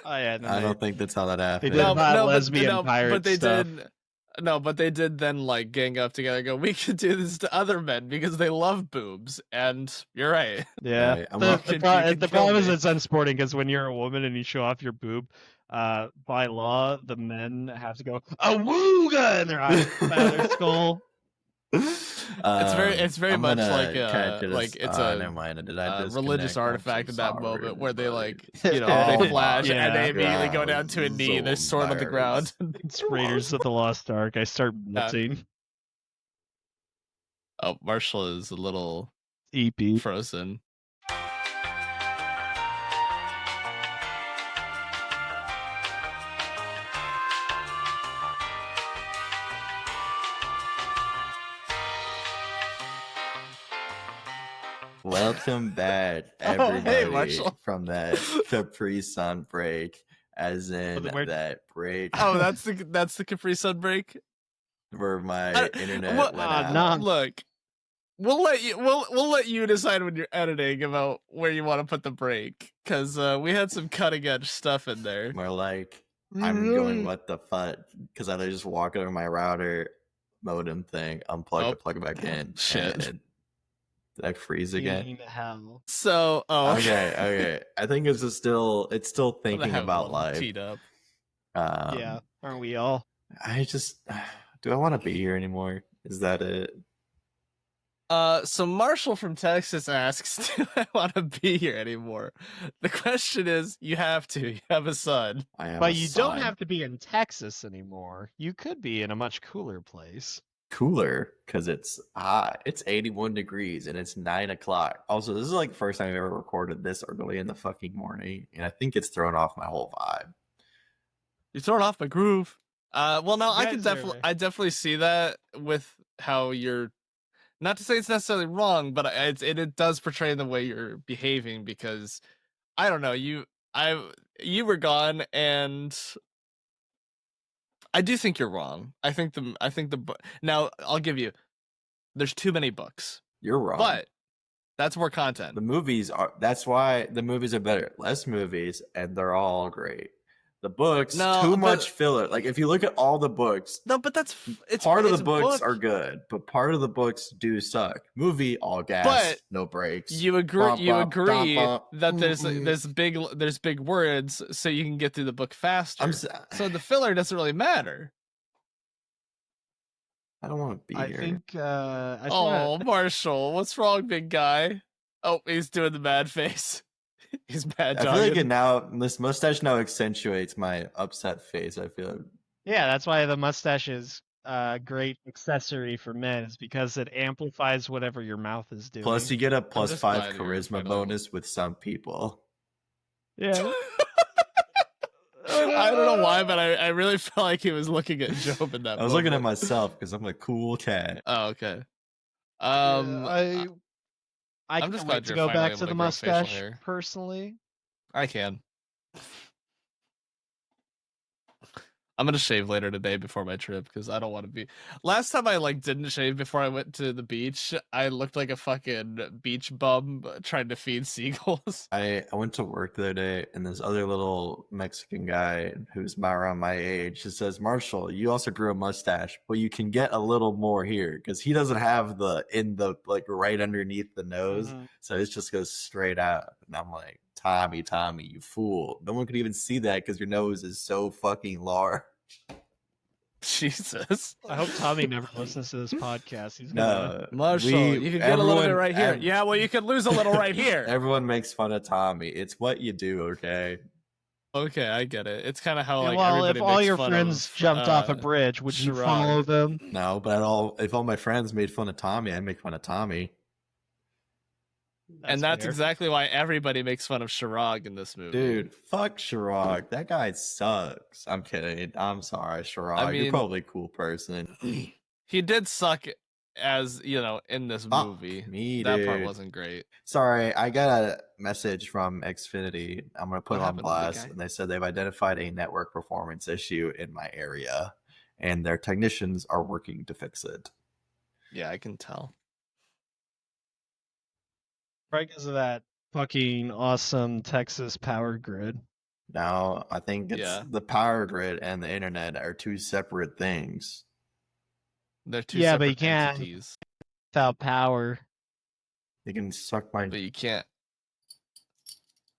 S2: yeah, no,
S3: I don't think that's how that happened.
S2: did not lesbian pirate
S4: but they
S2: stuff.
S4: did. No, but they did then like gang up together. And go, we could do this to other men because they love boobs. And you're right.
S2: Yeah.
S3: Right, I'm
S2: The,
S3: not-
S2: the,
S4: You
S2: pro-
S4: can
S2: the
S4: kill
S2: problem is
S4: me.
S2: it's unsporting because when you're a woman and you show off your boob, by law, the men have to go awooga in their eyes, out of their skull.
S4: It's very
S3: I'm
S4: much
S3: gonna
S4: like
S3: kinda do
S4: like
S3: this-
S4: it's
S3: never mind. Did I
S4: religious
S3: disconnect? I'm
S4: artifact
S3: so
S4: in that
S3: sorry,
S4: moment where they
S3: buddy.
S4: like they
S3: Oh
S4: flash
S2: my
S4: and they immediately go
S3: God,
S4: down to a knee and there's
S3: so
S4: sword on the ground.
S2: It's Raiders of the Lost Ark. I start melting.
S4: Oh, Marshall is a little
S2: EP.
S4: frozen.
S3: Welcome back,
S4: Oh, hey,
S3: everybody,
S4: Marshall.
S3: from that Capri Sun break, as in
S2: Where-
S3: that break
S4: Oh, that's the Capri Sun break.
S3: where my internet
S4: Well,
S3: went out.
S2: nah.
S4: Look, we'll let you decide when you're editing about where you want to put the break, because we had some cutting edge stuff in there.
S3: More like I'm going, what the fuck? Because I just walk over my router modem thing, unplug it, plug it back in.
S4: Shit.
S3: And did I freeze again?
S2: Hell.
S4: So,
S3: Okay. I think it's still
S4: I'm gonna
S3: thinking
S4: have a
S3: about
S4: little
S3: life.
S4: teed up.
S2: Yeah, aren't we all?
S3: I just do I want to be here anymore? Is that it?
S4: So Marshall from Texas asks, "Do I want to be here anymore?" The question is, you have to. You have a son.
S3: I am.
S2: But
S3: a
S2: you don't
S3: son.
S2: have to be in Texas anymore. You could be in a much cooler place.
S3: Cooler because it's hot. It's 81 degrees and it's 9 o'clock. Also, this is like the first time I've ever recorded this early in the fucking morning, and I think it's thrown off my whole vibe.
S4: You're throwing off my groove. Well, no, I can
S2: Guys are-
S4: definitely see that with how you're. Not to say it's necessarily wrong, but it does portray the way you're behaving, because I don't know, you were gone, and I do think you're wrong. I think the now I'll give you. There's too many books,
S3: You're wrong.
S4: but That's more content.
S3: The movies are. That's why the movies are better. Less movies, and they're all great. The books,
S4: No,
S3: too
S4: but-
S3: much filler. Like if you look at all the books,
S4: No, but that's it's
S3: part of
S4: it's
S3: the
S4: a
S3: books
S4: book.
S3: are good, but part of the books do suck. Movie, all gas,
S4: But
S3: no breaks.
S4: You agree?
S3: Bump,
S4: You
S3: bump,
S4: agree
S3: bump,
S4: that
S3: mm-mm.
S4: there's big words, so you can get through the book faster. So the filler doesn't really matter.
S3: I don't want to be
S2: I
S3: here.
S2: think. I just
S4: Oh,
S2: wanna-
S4: Marshall, what's wrong, big guy? Oh, he's doing the mad face. He's mad
S3: I feel like
S4: dogging.
S3: this mustache now accentuates my upset face. I feel like
S2: Yeah, that's why the mustache is a great accessory for men, is because it amplifies whatever your mouth is doing.
S3: plus you get a
S4: just
S3: +5
S4: glad you're
S3: charisma
S4: finally-
S3: bonus with some people.
S2: Yeah.
S4: I don't know why, but I really felt like he was looking at Jobe in that.
S3: I was looking at
S4: moment.
S3: myself because I'm a cool cat.
S4: Oh, okay.
S2: I
S4: I'm
S2: can't
S4: just
S2: wait
S4: glad
S2: to
S4: you're
S2: go
S4: finally
S2: back
S4: able
S2: to
S4: to
S2: the
S4: grow facial
S2: mustache
S4: hair.
S2: personally.
S4: I can. I'm gonna shave later today before my trip because I don't want to be. Last time I didn't shave before I went to the beach, I looked like a fucking beach bum trying to feed seagulls.
S3: I went to work the other day, and this other little Mexican guy who's around my age just says, "Marshall, you also grew a mustache, but you can get a little more here because he doesn't have the right underneath the nose, so it just goes straight out." And I'm like, Tommy, you fool! No one could even see that because your nose is so fucking large.
S4: Jesus.
S2: I hope Tommy never listens to this podcast. He's gonna...
S3: No,
S4: Marshall, you can get a little bit right here. Yeah, well, you can lose a little right here.
S3: Everyone makes fun of Tommy. It's what you do, okay?
S4: Okay, I get it. It's kind of how
S2: Yeah, well, if
S4: everybody
S2: all
S4: makes
S2: your
S4: fun
S2: friends
S4: of,
S2: jumped off a bridge, would you
S4: Sherrod.
S2: follow them?
S3: No, but if all my friends made fun of Tommy, I make fun of Tommy.
S4: and that's
S2: fair.
S4: exactly why everybody makes fun of Shirag in this movie.
S3: Dude, fuck Chirag. That guy sucks. I'm kidding. I'm sorry, Chirag.
S4: I
S3: You're
S4: mean-
S3: probably a cool person.
S4: He did suck as, in this
S3: Fuck
S4: movie.
S3: me,
S4: That part
S3: dude.
S4: wasn't great.
S3: Sorry, I got a message from Xfinity. I'm going to put
S4: What
S3: it on
S4: happened to the
S3: blast.
S4: guy?
S3: And they said they've identified a network performance issue in my area, and their technicians are working to fix it.
S4: Yeah, I can tell.
S2: Right, because of that fucking awesome Texas power grid.
S3: Now, I think it's
S4: Yeah.
S3: the power grid and the internet are two separate things.
S4: They're two
S2: Yeah, but
S4: separate
S2: you can't-
S4: entities.
S2: Without power.
S3: You can suck my.
S4: But you can't.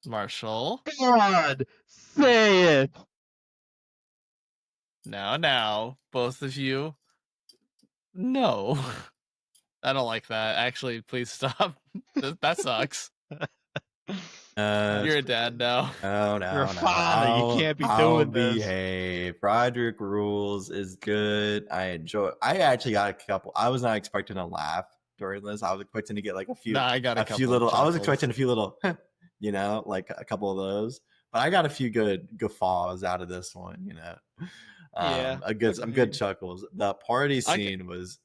S4: Marshall.
S2: God, say it.
S4: Now, both of you. No. I don't like that. Actually, please stop. That sucks. You're a dad now.
S3: No, no,
S2: You're a
S3: no.
S2: father, you can't be
S3: I'll
S2: doing this.
S3: behave. Rodrick Rules is good. I actually got a couple. I was not expecting to laugh during this. I was expecting to get like a few.
S4: Nah, I got a
S3: few
S4: couple
S3: little. I was
S4: chuckles.
S3: expecting a few little, like a couple of those. But I got a few good guffaws out of this one.
S2: Yeah,
S3: some good
S2: agreed.
S3: chuckles. The party scene was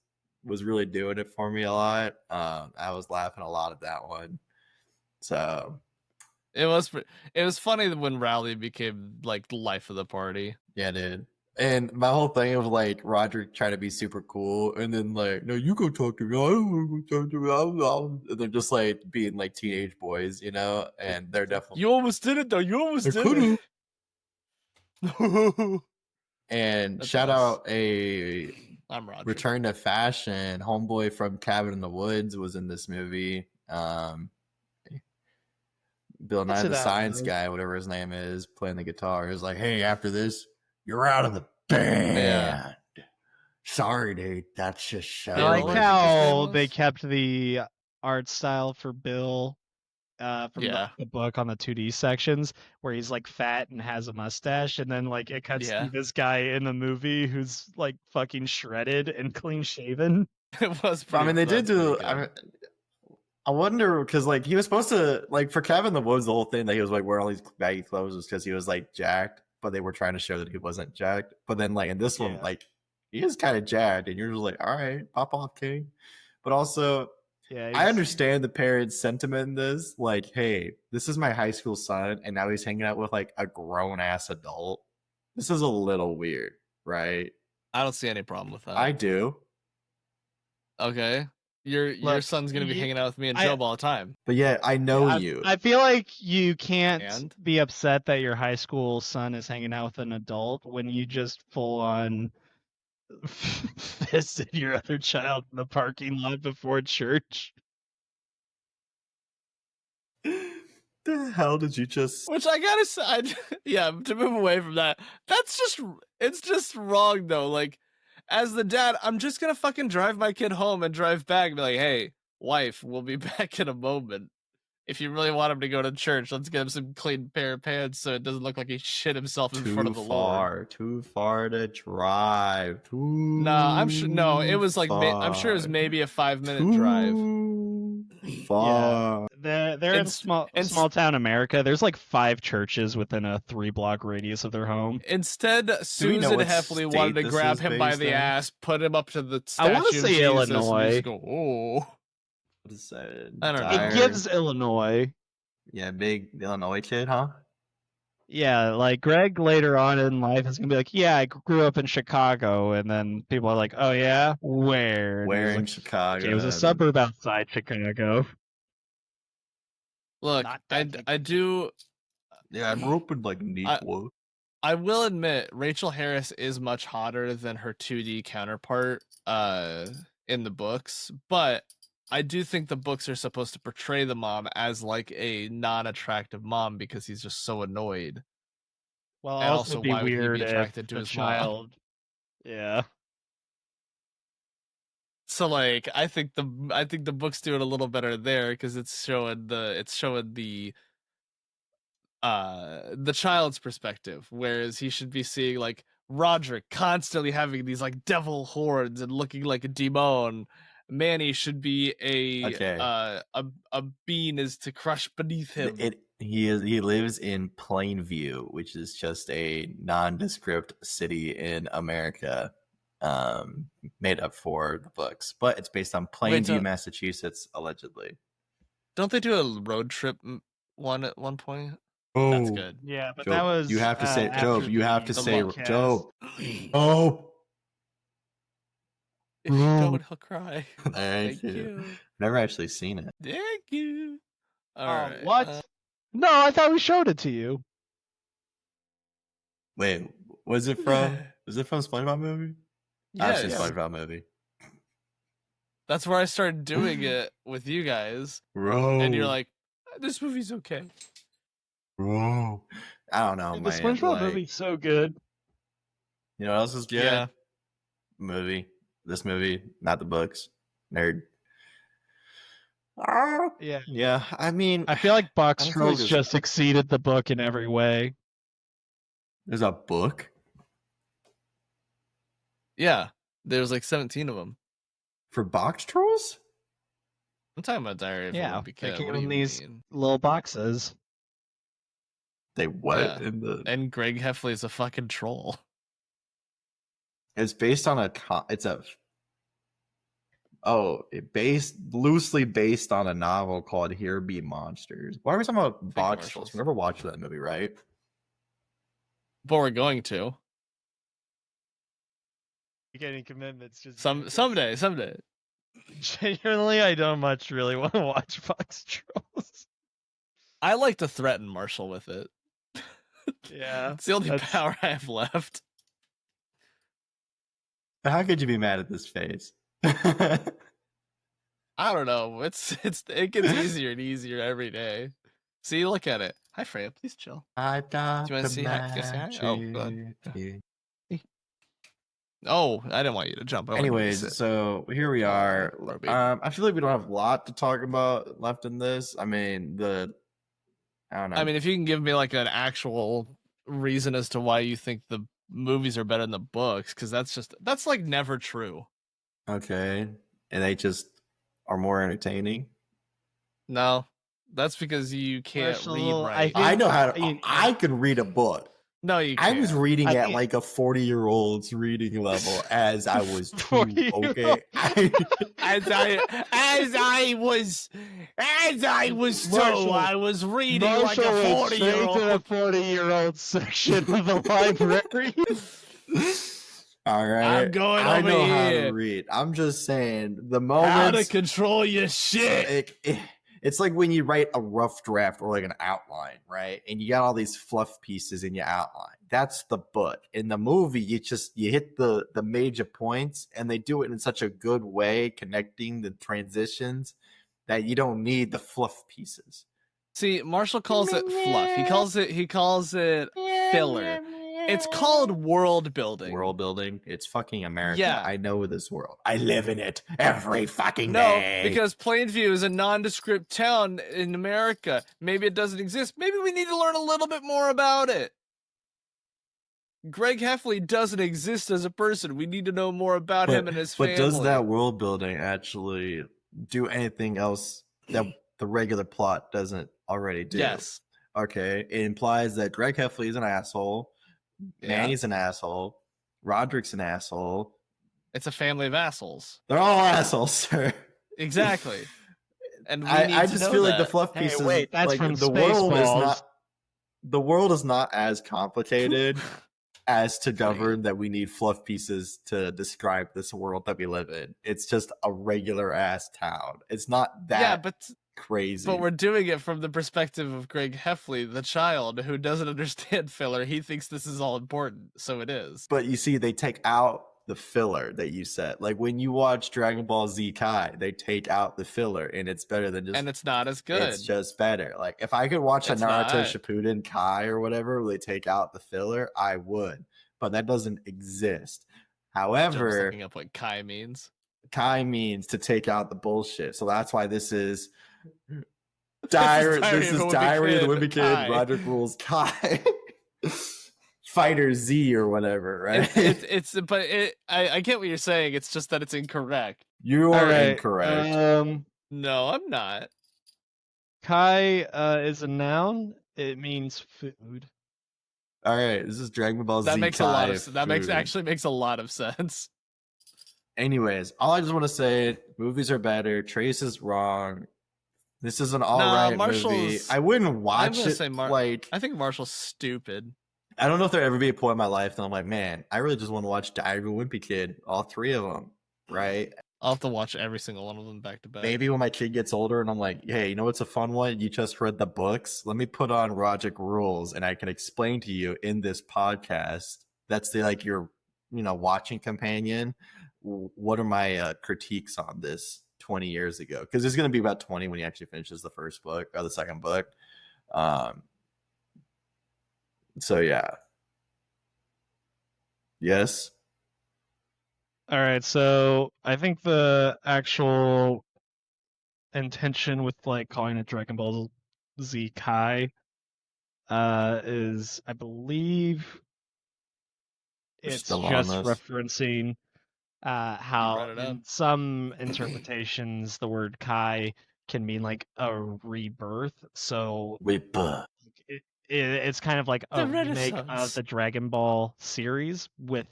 S3: really doing it for me a lot. I was laughing a lot at that one. So
S4: It was funny when Rowley became like the life of the party.
S3: yeah, dude. And my whole thing of like Rodrick trying to be super cool, and then like, no, you go talk to me. I don't want to talk to me. And they're just like being like teenage boys, and they're definitely.
S4: You almost did it though. You almost
S3: I
S4: did
S3: could've.
S4: it.
S3: And
S4: That's
S3: shout
S4: us.
S3: out a
S4: I'm Roger.
S3: return to fashion. Homeboy from Cabin in the Woods was in this movie. Bill Nye
S2: Who
S3: the
S2: that
S3: Science
S2: was?
S3: Guy, whatever his name is, playing the guitar. He's like, hey, after this, you're out of the band.
S4: Yeah.
S3: Sorry, dude. That's just so.
S2: I
S4: Bill,
S2: like
S4: what his
S2: how
S4: name
S2: they
S4: was?
S2: kept the art style for Bill from
S4: Yeah.
S2: the book on the 2D sections, where he's like fat and has a mustache, and then like it cuts
S4: Yeah.
S2: to this guy in the movie who's like fucking shredded and clean shaven.
S4: It was.
S3: I mean, they did
S4: that's
S3: do.
S4: pretty good.
S3: I wonder because like he was supposed to like for Cabin in the Woods, the whole thing that he was like wearing all these baggy clothes was because he was like jacked, but they were trying to show that he wasn't jacked. But then like in this one,
S2: Yeah.
S3: like he is kind of jacked, and you're just like, all right, pop off, king. But also,
S2: Yeah,
S3: I understand the parents' sentiment in this. Like, hey, this is my high school son, and now he's hanging out with like a grown ass adult. This is a little weird, right?
S4: I don't see any problem with that.
S3: I do.
S4: Okay. Your
S2: Look,
S4: son's gonna be hanging out with me and
S2: I-
S4: Jobe all the time.
S3: But yeah, I know you.
S2: I feel like you can't
S4: And?
S2: be upset that your high school son is hanging out with an adult when you just full on fisted your other child in the parking lot before church.
S3: The hell did you just?
S4: Which I gotta say, yeah, to move away from that, it's just wrong though. Like, as the dad, I'm just gonna fucking drive my kid home and drive back and be like, hey, wife, we'll be back in a moment. If you really want him to go to church, let's get him some clean pair of pants so it doesn't look like he shit himself in front of the Lord.
S3: Too far to drive.
S4: No, I'm sure. No, it was like I'm sure it was maybe a 5-minute drive.
S3: Far.
S2: They're in small town America. There's like 5 churches within a 3-block radius of their home.
S4: Instead,
S3: know
S4: Susan
S3: what
S4: Heffley
S3: state
S4: wanted to
S3: this
S4: grab
S3: is
S4: him by
S3: based
S4: the
S3: in?
S4: ass, put him up to the statue
S2: I want to
S4: of
S2: say
S4: Jesus, and
S2: Illinois.
S4: just go, oh.
S3: What is that?
S4: I don't know.
S2: It gives Illinois.
S3: Yeah, big Illinois kid, huh?
S2: Yeah, like Greg later on in life is gonna be like, yeah, I grew up in Chicago, and then people are like, oh yeah, where? And
S3: Where
S2: he's
S3: in
S2: like,
S3: Chicago?
S2: it was a suburb outside Chicago.
S4: Look,
S2: Not
S4: I
S2: technically.
S4: do.
S3: Yeah, I grew up in like Neatwood.
S4: I will admit, Rachel Harris is much hotter than her 2D counterpart in the books, but I do think the books are supposed to portray the mom as like a non-attractive mom because he's just so annoyed.
S2: Well,
S4: And
S2: also
S4: also,
S2: be
S4: why would he be
S2: weird
S4: attracted
S2: if
S4: to
S2: the
S4: his
S2: child. Yeah.
S4: So like, I think the books do it a little better there because it's showing the child's perspective, whereas he should be seeing like Rodrick constantly having these like devil horns and looking like a demon. Manny should be a bean is to crush beneath him.
S3: He lives in Plainview, which is just a nondescript city in America, made up for the books, but it's based on Plainview, Massachusetts, allegedly.
S4: Don't they do a road trip one at one point?
S3: Oh,
S4: that's good.
S2: Yeah, but
S3: Jobe,
S2: that was
S3: you have to say
S2: after
S3: Jobe. You have to
S2: the
S3: say
S2: podcast.
S3: Jobe. Oh,
S4: If you don't, he'll cry.
S3: thank you. Never actually seen it.
S4: Thank you. All right.
S2: What? No, I thought we showed it to you.
S3: Wait, was it from? Was it from SpongeBob movie? I've seen
S4: Yes.
S3: SpongeBob movie.
S4: That's where I started doing it with you guys,
S3: Bro,
S4: and you're like, "This movie's okay."
S3: bro. I don't know,
S2: The
S3: man.
S2: SpongeBob
S3: like,
S2: movie's so good.
S3: You know what else is good?
S4: Yeah.
S3: Movie. This movie, not the books. Nerd.
S2: Yeah.
S3: Yeah, I mean,
S2: I feel like Box
S3: I don't feel like
S2: Trolls
S3: there's-
S2: just exceeded the book in every way.
S3: there's a book
S4: Yeah, there's like 17 of them.
S3: for Box Trolls.
S4: I'm talking about Diary of a
S2: Yeah,
S4: Wimpy
S2: they
S4: Kid.
S2: came
S4: What do
S2: in
S4: you
S2: these
S4: mean?
S2: little boxes.
S3: They what
S4: Yeah.
S3: in the?
S4: And Greg Heffley is a fucking troll.
S3: It's based on loosely based on a novel called Here Be Monsters. Why are we talking about Box
S4: commercials.
S3: Trolls? We never watched that movie, right?
S4: But we're going to
S2: Getting commitments just
S4: someday.
S2: Genuinely, I don't much really want to watch Box Trolls.
S4: I like to threaten Marshall with it.
S2: Yeah,
S4: It's the only
S2: that's-
S4: power I have left.
S3: How could you be mad at this face?
S4: I don't know. It gets easier and easier every day. See, look at it. Hi, Freya. Please chill.
S3: I got
S4: Do you wanna
S3: the
S4: see how- can I say hi? Oh,
S3: magic.
S4: Oh, I didn't want you to jump. I wanted you to
S3: Anyways,
S4: sit.
S3: so here we are.
S4: Lord,
S3: I feel like we don't have a lot to talk about left in this. I mean, I don't know.
S4: I mean, if you can give me like an actual reason as to why you think the movies are better than the books, because that's like never true.
S3: okay, and they just are more entertaining.
S4: No, that's because you can't read
S2: Marshall,
S4: right.
S3: I know how to.
S2: You-
S3: I can read a book.
S4: No, you
S3: I
S4: can't.
S3: was reading
S2: I
S3: at
S2: think-
S3: like a 40-year-old's reading level as I was
S2: 40
S3: two. Okay,
S4: as I was two,
S2: Marshall,
S4: I was reading
S2: Marshall
S4: like a
S2: went straight to
S4: 40-year-old.
S2: the 40-year-old section of the library.
S3: All right.
S4: I'm going
S3: I
S4: over
S3: know how to
S4: here.
S3: read. I'm just saying the
S4: How to
S3: moments.
S4: control your shit.
S3: It's like when you write a rough draft or like an outline, right? And you got all these fluff pieces in your outline. That's the book. In the movie, you hit the major points, and they do it in such a good way, connecting the transitions that you don't need the fluff pieces.
S4: See, Marshall calls it fluff. He calls it filler. It's called world building.
S3: World building. It's fucking America.
S4: Yeah.
S3: I know this world. I live in it every fucking
S4: No,
S3: day.
S4: because Plainview is a nondescript town in America. Maybe it doesn't exist. Maybe we need to learn a little bit more about it. Greg Heffley doesn't exist as a person. We need to know more about him and his family.
S3: But does that world building actually do anything else that the regular plot doesn't already do?
S4: Yes.
S3: Okay. It implies that Greg Heffley is an asshole. Manny's an asshole. Rodrick's an asshole.
S4: It's a family of assholes.
S3: They're all assholes, sir.
S4: Exactly. And
S3: I just feel like the fluff pieces.
S2: Hey, wait, that's
S3: like,
S2: from
S3: the world is
S2: Spaceballs.
S3: not. The world is not as complicated as to govern that we need fluff pieces to describe this world that we live in. It's just a regular ass town. It's not that crazy.
S4: But we're doing it from the perspective of Greg Heffley, the child who doesn't understand filler. He thinks this is all important, so it is.
S3: But you see, they take out the filler that you said. Like when you watch Dragon Ball Z Kai, they take out the filler, and it's better than just.
S4: And it's not as good.
S3: It's just better. Like if I could watch a Naruto Shippuden Kai or whatever, where they take out the filler, I would. But that doesn't exist. However,
S4: looking up what Kai means.
S3: Kai means to take out the bullshit. So that's why this is Diary of the Wimpy Kid, Rodrick Rules Kai. Fighter Z or whatever, right?
S4: I get what you're saying. It's just that it's incorrect.
S3: You are incorrect.
S4: No, I'm not.
S2: Kai is a noun. It means food.
S3: All right, this is Dragon Ball Z.
S4: That makes actually makes a lot of sense.
S3: Anyways, all I just want to say, movies are better. Trace is wrong. This is an alright movie. I wouldn't watch it.
S4: I think Marshall's stupid.
S3: I don't know if there'll ever be a point in my life that I'm like, man, I really just want to watch Diary of a Wimpy Kid, all three of them, right?
S4: I'll have to watch every single one of them back to back.
S3: Maybe when my kid gets older and I'm like, hey, you know what's a fun one? You just read the books. Let me put on Rodrick Rules and I can explain to you in this podcast. That's your watching companion. What are my critiques on this 20 years ago? Because it's going to be about 20 when he actually finishes the first book or the second book. So yeah. Yes.
S2: All right, so I think the actual intention with calling it Dragon Ball Z Kai is, I believe, it's just referencing how in some interpretations the word Kai can mean a rebirth. So it's kind of like a remake of the Dragon Ball series with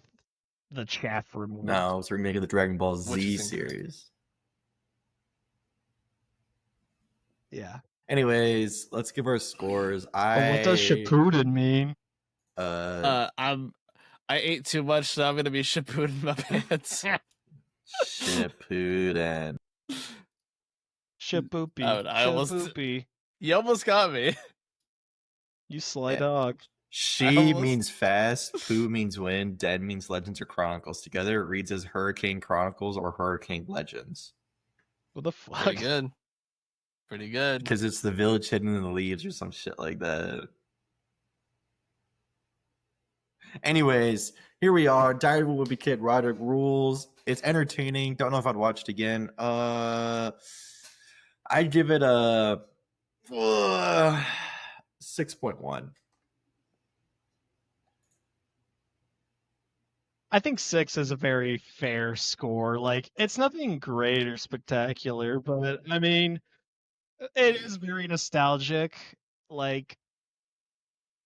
S2: the chaff removed.
S3: No, it's a remake of the Dragon Ball Z series.
S2: Yeah.
S3: Anyways, let's give our scores.
S2: What does Shippuden mean?
S4: I ate too much, so I'm gonna be Shippuden my pants.
S3: Shippuden.
S2: Shippoopy.
S4: You almost got me.
S2: You sly dog.
S3: She means fast, Poo means wind, Den means legends or chronicles. Together it reads as Hurricane Chronicles or Hurricane Legends.
S2: What the fuck?
S4: Pretty good.
S3: Because it's the village hidden in the leaves or some shit like that. Anyways, here we are. Diary of a Wimpy Kid, Rodrick Rules. It's entertaining. Don't know if I'd watch it again. I'd give it a 6.1.
S2: I think 6 is a very fair score. It's nothing great or spectacular, but I mean, it is very nostalgic.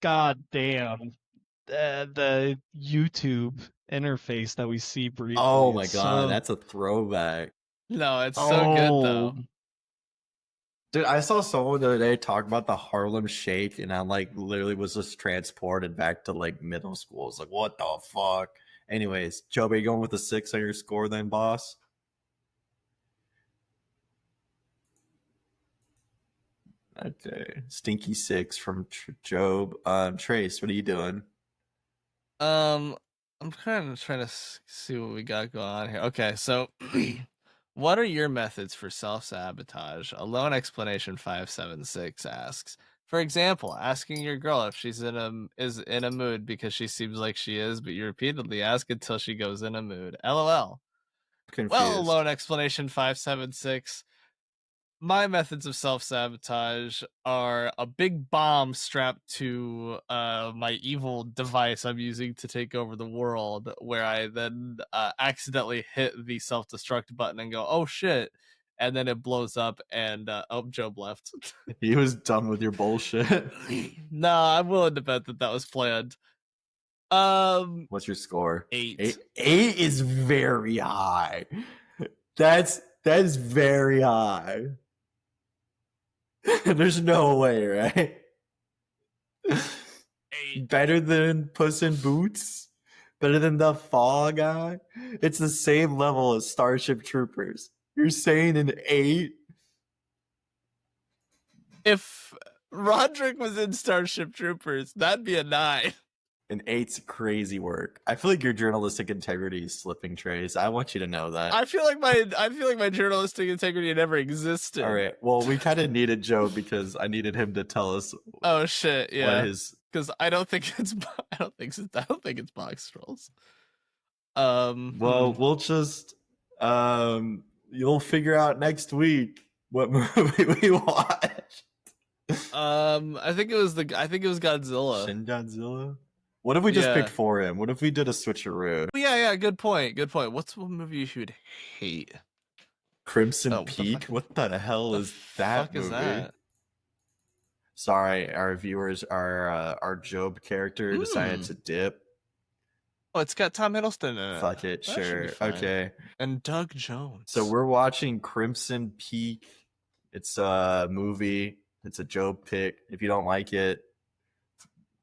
S2: God damn, the YouTube interface that we see briefly.
S3: Oh my god, that's a throwback.
S4: No, it's so good though.
S3: Dude, I saw someone the other day talk about the Harlem Shake, and I literally was just transported back to middle school. It's what the fuck? Anyways, Jobe, are you going with a 6 on your score then, boss? Okay, stinky 6 from Jobe. Trace, what are you doing?
S4: I'm kind of trying to see what we got going on here. Okay, so what are your methods for self-sabotage? Alone explanation 576 asks. For example, asking your girl if she's is in a mood because she seems like she is, but you repeatedly ask until she goes in a mood. LOL.
S3: Confused.
S4: Well, alone explanation 576. My methods of self-sabotage are a big bomb strapped to my evil device I'm using to take over the world, where I then accidentally hit the self-destruct button and go, oh shit, and then it blows up and oh, Jobe left.
S3: He was done with your bullshit.
S4: Nah, I'm willing to bet that was planned.
S3: What's your score?
S4: 8.
S3: 8 is very high. That's very high. There's no way, right?
S4: 8.
S3: Better than Puss in Boots? Better than the Fall Guy? It's the same level as Starship Troopers. You're saying an 8?
S4: If Rodrick was in Starship Troopers, that'd be a 9.
S3: An 8's crazy work. I feel like your journalistic integrity is slipping, Trace. I want you to know that.
S4: I feel like my journalistic integrity never existed.
S3: All right. Well, we kind of needed Joe because I needed him to tell us.
S4: Oh shit! Yeah.
S3: What his?
S4: Because I don't think it's box trolls.
S3: Well, we'll just you'll figure out next week what movie we watched.
S4: I think it was Godzilla.
S3: Shin Godzilla. What if we just picked for him? What if we did a switcheroo?
S4: Yeah. Good point. What's one movie you should hate?
S3: Crimson Peak. What the hell is that movie?
S4: Is that?
S3: Sorry, our viewers, our Jobe character decided to dip.
S4: Oh, it's got Tom Hiddleston in it.
S3: Fuck it, sure. Okay.
S4: And Doug Jones.
S3: So we're watching Crimson Peak. It's a movie. It's a Jobe pick. If you don't like it,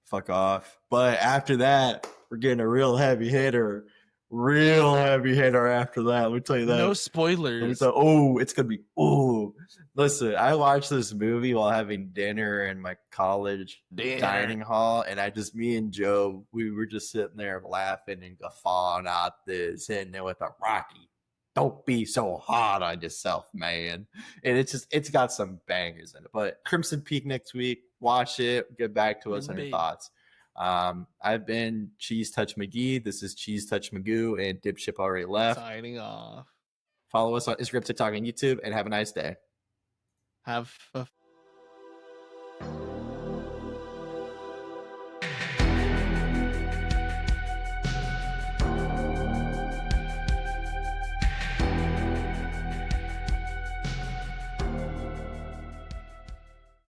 S3: fuck off. But after that, we're getting a real heavy hitter. After that. Let me tell you that.
S4: No spoilers.
S3: It's gonna be Listen, I watched this movie while having dinner in my college dining hall, and me and Joe, we were just sitting there laughing and guffawing at this, hitting it with a Rocky. Don't be so hard on yourself, man. And it's got some bangers in it. But Crimson Peak next week. Watch it. Get back to us on your thoughts. I've been Cheese Touch McGee. This is Cheese Touch Magoo, and Dipship already left.
S4: Signing off.
S3: Follow us on Instagram, TikTok, and YouTube, and have a nice day.
S4: Have a